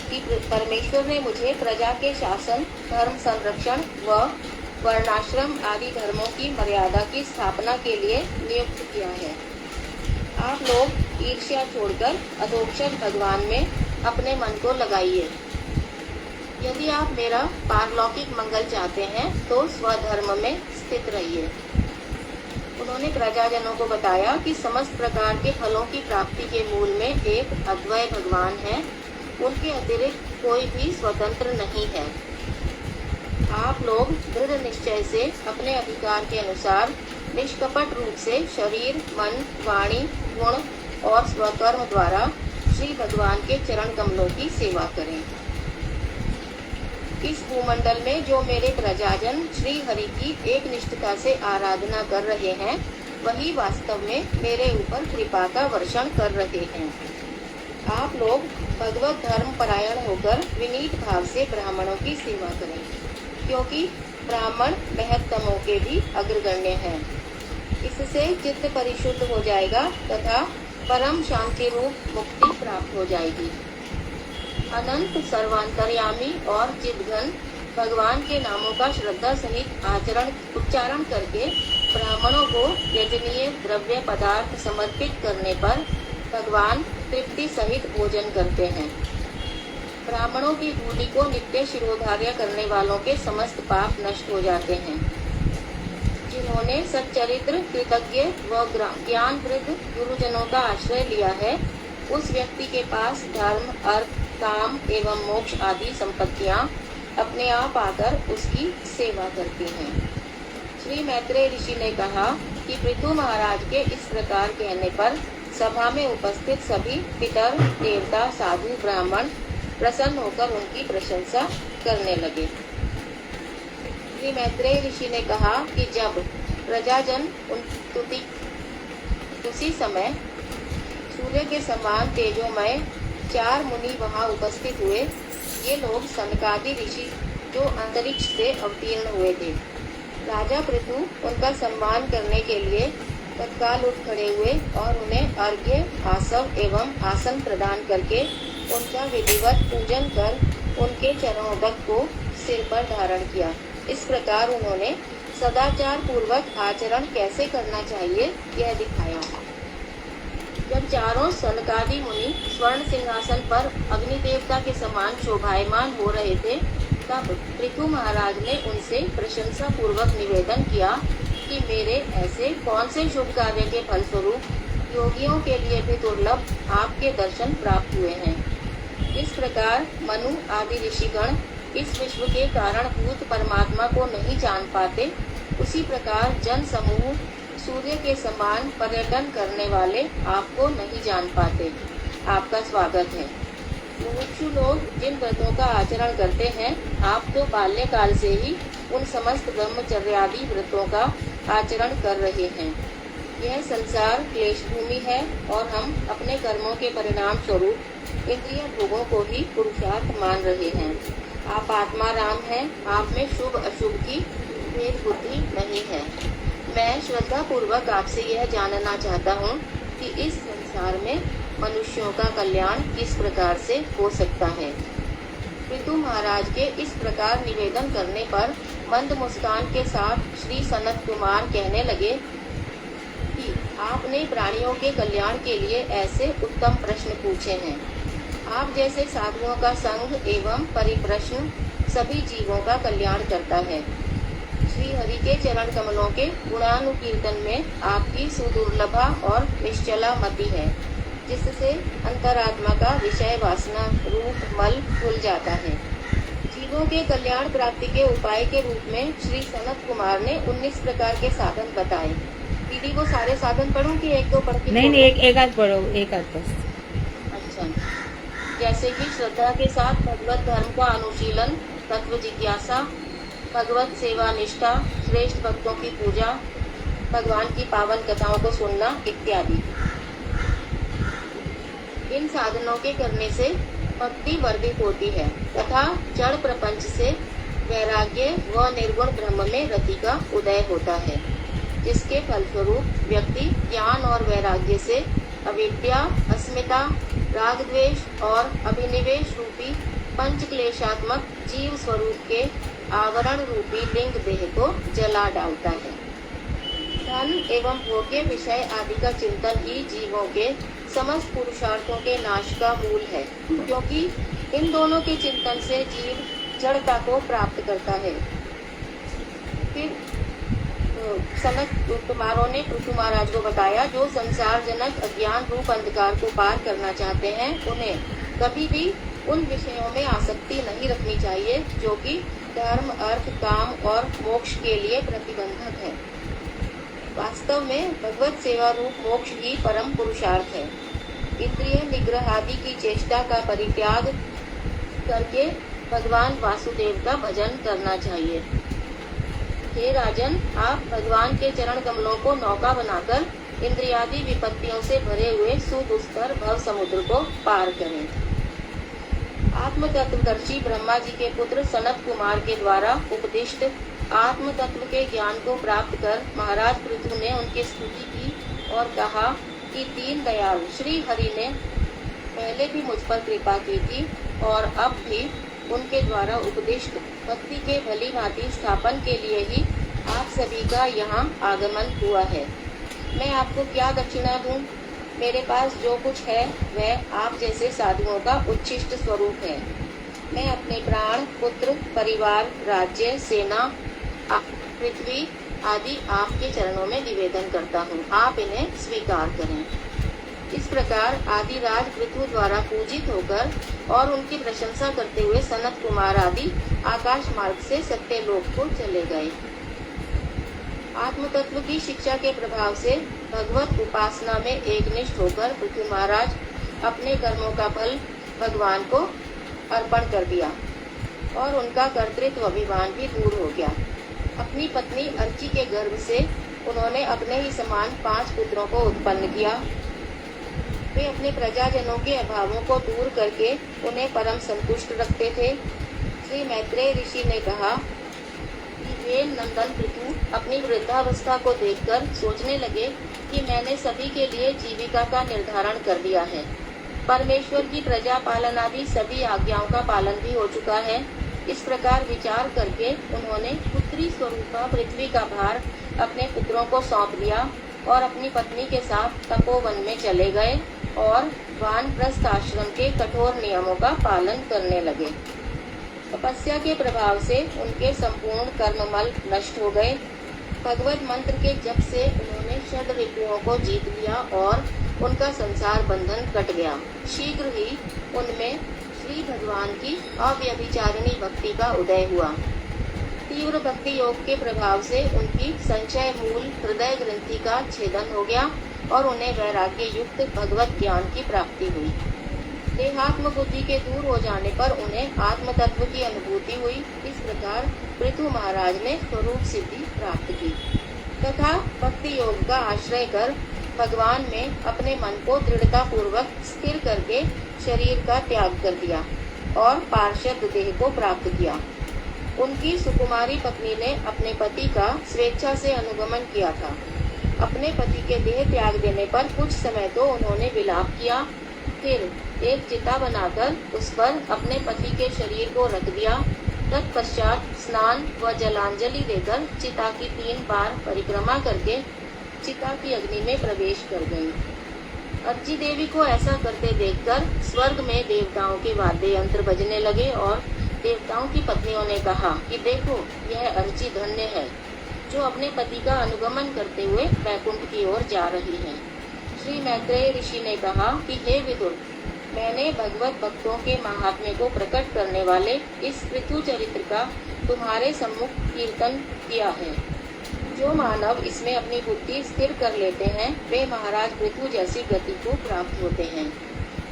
कि परमेश्वर ने मुझे प्रजा के शासन, धर्म संरक्षण व वर्णाश्रम आदि धर्मों की मर्यादा की स्थापना के लिए नियुक्त किया है। आप लोग ईर्ष्या छोड़कर अधोक्षज भगवान में अपने मन को लगाइए। यदि आप मेरा पारलौकिक मंगल चाहते हैं तो स्वधर्म में स्थित रहिए। उन्होंने प्रजाजनों को बताया कि समस्त प्रकार के फलों की प्राप्ति के मूल में एक अद्वय भगवान है, उनके अतिरिक्त कोई भी स्वतंत्र नहीं है। आप लोग दृढ़ निश्चय से अपने अधिकार के अनुसार निष्कपट रूप से शरीर, मन, वाणी, गुण और स्वकर्म द्वारा श्री भगवान के चरण कमलों की सेवा करें। इस भूमंडल में जो मेरे प्रजाजन श्री हरि की एक निष्ठता से आराधना कर रहे हैं, वही वास्तव में मेरे ऊपर कृपा का वर्षण कर रहे हैं। आप लोग भगवत धर्म परायण होकर विनीत भाव से ब्राह्मणों की सेवा करें, क्योंकि ब्राह्मण महत्तमों के भी अग्रगण्य हैं। इससे चित्त परिशुद्ध हो जाएगा तथा परम शांति रूप मुक्ति प्राप्त हो जाएगी। अनंत सर्वांतर्यामी और चिद्घन भगवान के नामों का श्रद्धा सहित उच्चारण करके ब्राह्मणों को यजनीय द्रव्य पदार्थ समर्पित करने पर भगवान तृप्ति सहित भोजन करते हैं। ब्राह्मणों की भूमि को नित्य शिरोधार्य करने वालों के समस्त पाप नष्ट हो जाते हैं। जिन्होंने सच्चरित्र, कृतज्ञ व ज्ञान वृद्ध गुरुजनों का आश्रय लिया है, उस व्यक्ति के पास धर्म, अर्थ, काम एवं मोक्ष आदि संपत्तियां अपने आप आकर उसकी सेवा करती हैं। श्री मैत्रेय ऋषि ने कहा कि पृथु महाराज के इस प्रकार कहने पर सभा में उपस्थित सभी पितर, देवता, साधु, ब्राह्मण प्रसन्न होकर उनकी प्रशंसा करने लगे। श्री मैत्रेय ऋषि ने कहा कि जब प्रजाजन उसी समय सूर्य के समान तेजोमय 4 मुनि वहां उपस्थित हुए। ये लोग सनकादि ऋषि जो अंतरिक्ष से अवतीर्ण हुए थे। राजा पृथु उनका सम्मान करने के लिए तत्काल उठ खड़े हुए और उन्हें अर्घ्य, आसव एवं आसन प्रदान करके उनका विधिवत पूजन कर उनके चरणोदक को सिर पर धारण किया। इस प्रकार उन्होंने सदाचार पूर्वक आचरण कैसे करना चाहिए यह दिखाया। जब चारों सनकादि मुनि स्वर्ण सिंहासन पर अग्नि देवता के समान शोभायमान हो रहे थे, तब पृथु महाराज ने उनसे प्रशंसा पूर्वक निवेदन किया कि मेरे ऐसे कौन से शुभ कार्य के फलस्वरूप योगियों के लिए भी दुर्लभ आपके दर्शन प्राप्त हुए हैं। इस प्रकार मनु आदि ऋषिगण इस विश्व के कारणभूत परमात्मा को नहीं जान पाते, उसी प्रकार जन समूह सूर्य के समान पर्यटन करने वाले आपको नहीं जान पाते। आपका स्वागत है। मुमुक्षु लोग जिन व्रतों का आचरण करते हैं, आप तो बाल्यकाल से ही उन समस्त ब्रह्मचर्यादि व्रतों का आचरण कर रहे हैं। यह संसार क्लेश भूमि है और हम अपने कर्मों के परिणाम स्वरूप इंद्रिय भोगों को ही पुरुषार्थ मान रहे हैं। आप आत्मा राम हैं, आप में शुभ अशुभ की भेद बुद्धि नहीं है। मैं श्रद्धा पूर्वक आपसे यह जानना चाहता हूँ कि इस संसार में मनुष्यों का कल्याण किस प्रकार से हो सकता है। पृथु महाराज के इस प्रकार निवेदन करने पर मंद मुस्कान के साथ श्री सनत कुमार कहने लगे कि आपने प्राणियों के कल्याण के लिए ऐसे उत्तम प्रश्न पूछे हैं। आप जैसे साधुओं का संग एवं परिप्रश्न सभी जीवों का कल्याण करता है। श्री हरि के चरण कमलों के गुणानुकीर्तन में आपकी सुदुर्लभा और निश्चला मति है, जिससे अंतरात्मा का विषय वासना रूप मल धुल जाता है। जीवों के कल्याण प्राप्ति के उपाय के रूप में श्री सनत कुमार ने 19 प्रकार के साधन बताए। दीदी वो सारे साधन पढ़ूं कि एक दो पढ़ के? नहीं, एक आध पढ़ो, एक आध बस। अच्छा, जैसे कि श्रद्धा के साथ भगवत धर्म का अनुशीलन, तत्व जिज्ञासा, भगवत सेवा निष्ठा, श्रेष्ठ भक्तों की पूजा, भगवान की पावन कथाओं को सुनना इत्यादि। इन साधनों के करने से भक्ति वर्धित होती है तथा जड़ प्रपंच से वैराग्य व निर्गुण ब्रह्म में रति का उदय होता है, जिसके फलस्वरूप व्यक्ति ज्ञान और वैराग्य से अविद्या, अस्मिता, राग द्वेष और अभिनिवेश रूपी पंच क्लेशात्मक जीव स्वरूप के आवरण रूपी लिंग देह को जला डालता है। धन एवं भोग्य विषय आदि का चिंतन ही जीवों के समस्त पुरुषार्थों के नाश का मूल है, क्योंकि इन दोनों के चिंतन से जीव जड़ता को प्राप्त करता है। फिर सनत कुमारों ने पृथु महाराज को बताया, जो संसार जनक अज्ञान रूप अंधकार को पार करना चाहते हैं, उन्हें कभी भी उन विषयों में आसक्ति नहीं रखनी चाहिए जो कि धर्म, अर्थ, काम और मोक्ष के लिए प्रतिबंधक है। वास्तव में भगवत सेवा रूप मोक्ष ही परम पुरुषार्थ है। इंद्रिय निग्रह आदि की चेष्टा का परित्याग करके भगवान वासुदेव का भजन करना चाहिए। हे राजन, आप भगवान के चरण कमलों को नौका बनाकर इंद्रियादि विपत्तियों से भरे हुए सुदुस्तर भव समुद्र को पार करें। आत्म तत्वदर्शी ब्रह्मा जी के पुत्र सनत कुमार के द्वारा उपदिष्ट आत्म तत्व के ज्ञान को प्राप्त कर महाराज पृथु ने उनकी स्तुति की और कहा कि दीन दयाल श्री हरि ने पहले भी मुझ पर कृपा की थी और अब भी उनके द्वारा उपदिष्ट भक्ति के भली भांति स्थापन के लिए ही आप सभी का यहाँ आगमन हुआ है। मैं आपको क्या दक्षिणा दूं? मेरे पास जो कुछ है वह आप जैसे साधुओं का उच्छिष्ट स्वरूप है। मैं अपने प्राण, पुत्र, परिवार, राज्य, सेना, पृथ्वी आदि आपके चरणों में निवेदन करता हूँ। आप इन्हें स्वीकार करें। इस प्रकार आदिराज पृथु द्वारा पूजित होकर और उनकी प्रशंसा करते हुए सनत कुमार आदि आकाश मार्ग से सत्यलोक को चले गए। आत्म तत्व की शिक्षा के प्रभाव से भगवत उपासना में एकनिष्ठ होकर पृथु महाराज अपने कर्मों का फल भगवान को अर्पण कर दिया और उनका कर्तृत्व अभिमान भी दूर हो गया। अपनी पत्नी अर्ची के गर्भ से उन्होंने अपने ही समान 5 पुत्रों को उत्पन्न किया। वे अपने प्रजाजनों के अभावों को दूर करके उन्हें परम संतुष्ट रखते थे। श्री मैत्रेय ऋषि ने कहा कि वे नंदन पृथु अपनी वृद्धावस्था को देखकर सोचने लगे कि मैंने सभी के लिए जीविका का निर्धारण कर दिया है। परमेश्वर की प्रजा पालन आदि सभी आज्ञाओं का पालन भी हो चुका है। इस प्रकार विचार करके उन्होंने पुत्री स्वरूपा पृथ्वी का भार अपने पुत्रों को सौंप दिया और अपनी पत्नी के साथ तपोवन में चले गए और वानप्रस्थ आश्रम के कठोर नियमों का पालन करने लगे। तपस्या के प्रभाव से उनके संपूर्ण कर्ममल नष्ट हो गए। भगवत मंत्र के जप से उन्होंने षड रिपुओं को जीत लिया और उनका संसार बंधन कट गया। शीघ्र ही उनमें श्री भगवान की अव्यभिचारिणी भक्ति का उदय हुआ। तीव्र भक्ति योग के प्रभाव से उनकी संचय मूल हृदय ग्रंथि का छेदन हो गया और उन्हें वैराग्य युक्त भगवत ज्ञान की प्राप्ति हुई। देहात्म बुद्धि के दूर हो जाने पर उन्हें आत्म तत्व की अनुभूति हुई। इस प्रकार पृथु महाराज ने स्वरूप सिद्धि प्राप्त की तथा भक्ति योग का आश्रय कर भगवान में अपने मन को दृढ़ता पूर्वक स्थिर करके शरीर का त्याग कर दिया और पार्षद देह को प्राप्त किया। उनकी सुकुमारी पत्नी ने अपने पति का स्वेच्छा से अनुगमन किया था। अपने पति के देह त्याग देने पर कुछ समय तो उन्होंने विलाप किया, फिर एक चिता बनाकर उस पर अपने पति के शरीर को रख दिया। तत्पश्चात स्नान व जलांजलि देकर चिता की 3 बार परिक्रमा करके चिता की अग्नि में प्रवेश कर गई। अर्ची देवी को ऐसा करते देखकर स्वर्ग में देवताओं के वाद्य यंत्र बजने लगे और देवताओं की पत्नियों ने कहा कि देखो, यह अर्ची धन्य है जो अपने पति का अनुगमन करते हुए वैकुंठ की ओर जा रही है। श्री मैत्रेय ऋषि ने कहा कि हे विदुर, मैंने भगवत भक्तों के महात्म्य को प्रकट करने वाले इस पृथु चरित्र का तुम्हारे सम्मुख कीर्तन किया है। जो मानव इसमें अपनी बुद्धि स्थिर कर लेते हैं वे महाराज पृथु जैसी गति को प्राप्त होते हैं।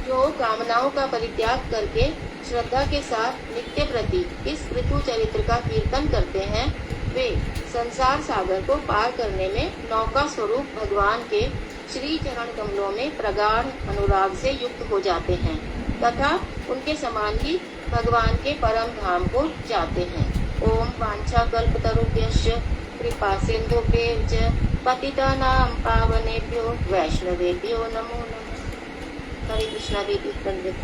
जो कामनाओं का परित्याग करके श्रद्धा के साथ नित्य प्रति इस पृथु चरित्र का कीर्तन करते हैं वे संसार सागर को पार करने में नौका स्वरूप भगवान के श्री चरण कमलों में प्रगाढ़ अनुराग से युक्त हो जाते हैं तथा उनके समान ही भगवान के परम धाम को जाते हैं। ओम वांछा कल्पतरुभ्यश्च कृपा सिंधुभ्यः च पतितानां पावनेभ्यो वैष्णवेभ्यो नमो नमः। हरे कृष्णा दीदी पंडित।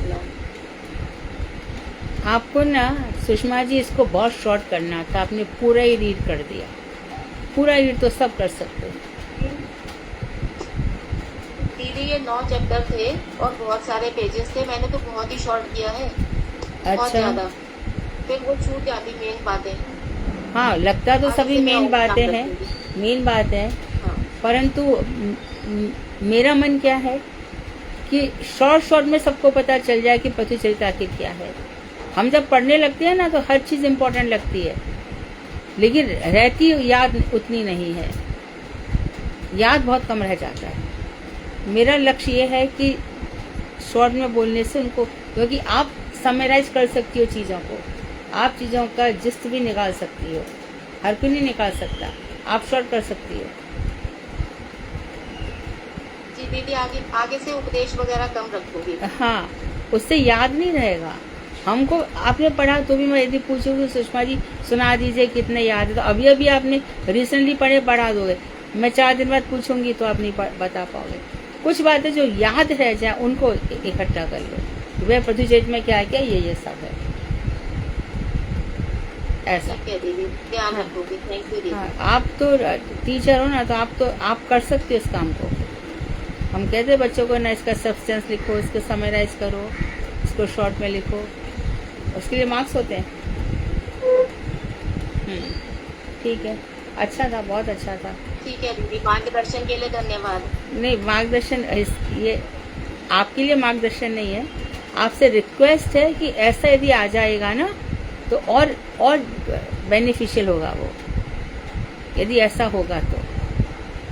आपको ना सुषमा जी इसको बहुत शॉर्ट करना था, आपने पूरा ही रीड कर दिया। पूरा रीड तो सब कर सकते हैं दीदी। ये 9 चैप्टर थे और बहुत सारे पेजेस थे, मैंने तो बहुत ही शॉर्ट किया है। बहुत ज्यादा, फिर वो छूट जाती मेन बातें। हाँ, लगता तो सभी मेन बातें हैं, मेन बात है। हाँ। परंतु मेरा मन क्या है कि शॉर्ट में सबको पता चल जाए कि पृथु चरित्र आखिर क्या है। हम जब पढ़ने लगते हैं ना तो हर चीज इम्पोर्टेंट लगती है, लेकिन रहती याद उतनी नहीं है, याद बहुत कम रह जाता है। मेरा लक्ष्य ये है कि शॉर्ट में बोलने से उनको, क्योंकि आप समराइज कर सकती हो चीज़ों को, आप चीज़ों का जिस्ट भी निकाल सकती हो, हर कोई नहीं निकाल सकता, आप शॉर्ट कर सकती हो। जी दीदी, आगे से उपदेश वगैरह कम रखोगी। हाँ, उससे याद नहीं रहेगा हमको। आपने पढ़ा तो भी मैं यदि पूछूंगी सुषमा जी सुना दीजिए कितने याद है, तो अभी अभी आपने रिसेंटली पढ़ा दोगे, मैं 4 दिन बाद पूछूंगी तो आप नहीं बता पाओगे। कुछ बातें जो याद रह जाए उनको इकट्ठा कर लो। वह पृथु चरित्र में क्या क्या ये सब है, ऐसा। दीदी ध्यान रखोगी। थैंक यू दीदी। हाँ, आप तो टीचर हो ना, तो आप कर सकते हो इस काम को। हम कहते हैं बच्चों को ना, इसका सब्सटेंस लिखो, इसको समराइज करो, इसको शॉर्ट में लिखो, उसके लिए मार्क्स होते हैं। ठीक है, अच्छा था, बहुत अच्छा था। ठीक है दीदी, मार्गदर्शन के लिए धन्यवाद। नहीं, मार्गदर्शन ये आपके लिए मार्गदर्शन नहीं है, आपसे रिक्वेस्ट है कि ऐसा यदि आ जाएगा ना तो और बेनिफिशियल होगा वो, यदि ऐसा होगा तो।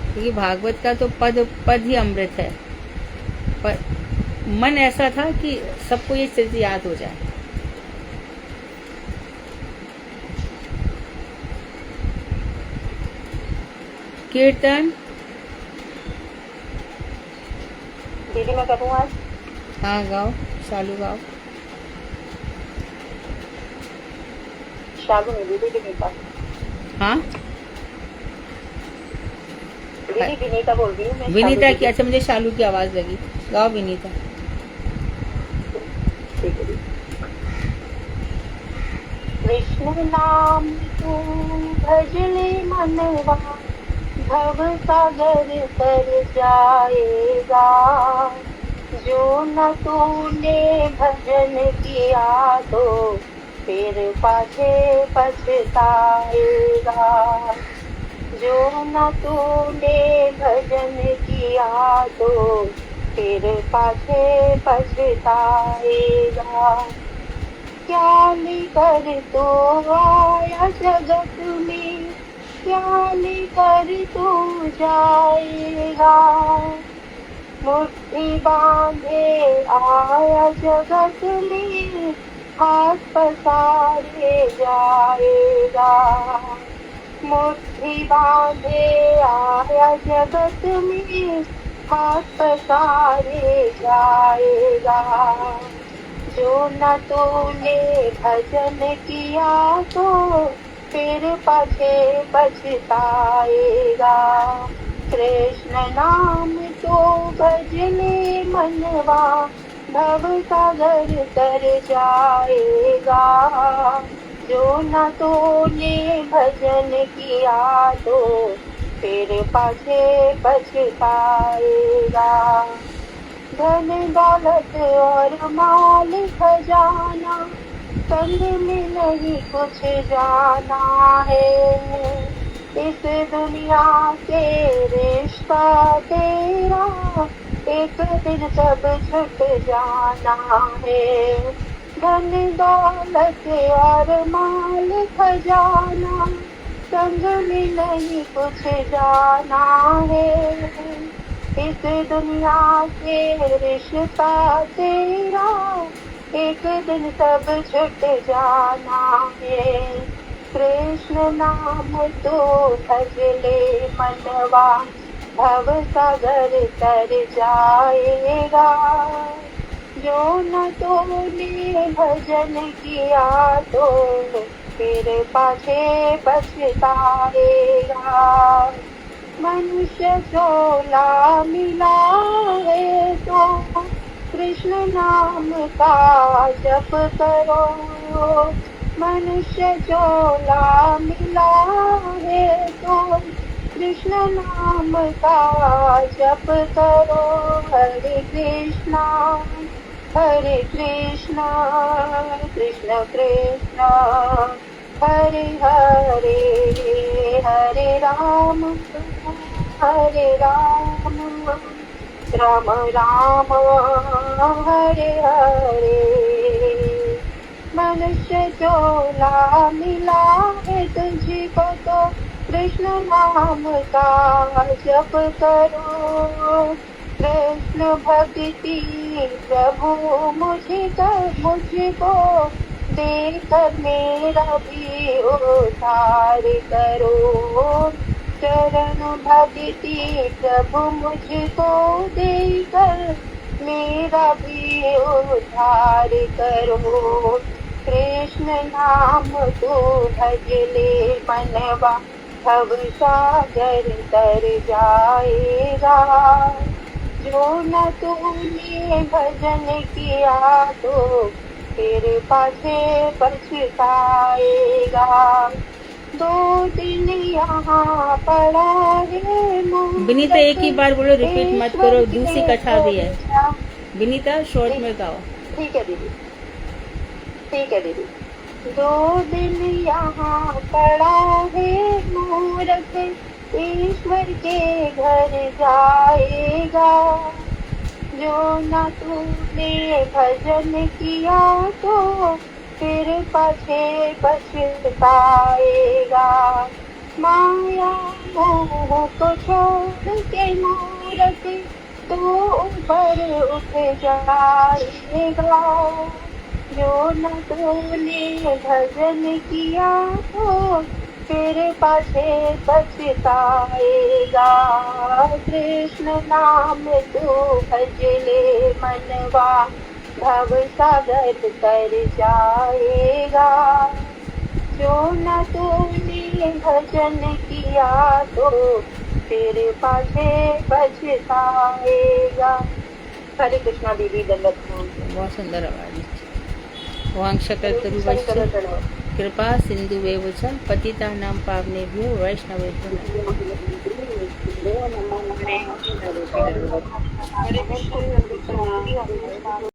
क्योंकि भागवत का तो पद ही अमृत है, पर मन ऐसा था कि सबको ये चीज याद हो जाए। कीर्तन दीदी मैं करूँ आज? हाँ गाओ, शालू गाओ। शालू नहीं दीदी, विनीता। हाँ दीदी विनीता बोल रही हूँ मैं। विनीता की, अच्छा मुझे शालू की आवाज लगी। गाओ विनीता। ठीक है। कृष्ण नाम तू भजले मनवा, भव सागर तर जाएगा। जो न तूने भजन किया तो फिर पाछे पछताएगा। जो न तूने भजन किया तो फिर पाछे पछताएगा। क्या लेकर तो आया जगत में, क्या लेकर तू जाएगा। मुट्ठी बांधे आया जगत में, हाथ पसारे जाएगा। मुट्ठी बांधे आया जगत में, हाथ पसारे जाएगा। जो न तूने भजन किया तो फिर पाछे पछताएगा। कृष्ण नाम तो भजले मनवा, भव सागर तर जाएगा। जो न तूने भजन किया तो फिर पाछे पछताएगा। धन दौलत और माल खजाना, संग में नहीं कुछ जाना है। इस दुनिया से रिश्ता तेरा, एक दिन सब छूट जाना है। धन दौलत और माल खजाना, संग में नहीं कुछ जाना है। इस दुनिया से रिश्ता तेरा, एक दिन सब छूट जाना है। कृष्ण नाम तो भजले मनवा, भव सागर तर जाएगा। जो न तूने भजन किया तो फिर पाछे पछताएगा। मनुष्य चोला मिला है तो कृष्ण नाम का जप करो। मनुष्य चोला मिला है तो कृष्ण नाम का जप करो। हरे कृष्णा कृष्ण कृष्ण हरे हरे, हरे राम राम राम हरे हरे। मनुष्य चोला मिला है तुझको तो कृष्ण नाम का जप करो। कृष्ण भक्ति प्रभु मुझको देकर मेरा भी उद्धार करो। चरण भक्ति प्रभु मुझको देकर मेरा भी उद्धार करो। कृष्ण नाम तो भजले मनवा, भव सागर तर जाएगा। जो न तूने भजन किया तो फिर पाछे पछताएगा। 2 दिन यहाँ पड़ा है मूरख। विनीता एक ही बार बोलो, रिपीट मत करो, दूसरी कथा भी है। विनीता शॉर्ट में गाओ। ठीक है दीदी, ठीक है दीदी। 2 दिन यहाँ पड़ा है मूरख, ईश्वर के घर जाएगा। जो न तूने भजन किया तो फिर पाछे पछताएगा। माया मोह को छोड़ के मूरख तो ऊपर उठ जाएगा। जो न तूने भजन किया तो फिर पाछे पछताएगा। कृष्ण नाम तू भजले मनवा, भव सागर तर जाएगा। जो न तूने भजन किया तो फिर पाछे पछताएगा। हरे कृष्णा दीदी, दंडवत प्रणाम। बहुत सुंदर आवाज है। वांग शकल तरुवश्च कृपा सिंधु वेव च पतितानां पावनेभ्यो वैष्णवेभ्यो नमः। हरे कृष्ण।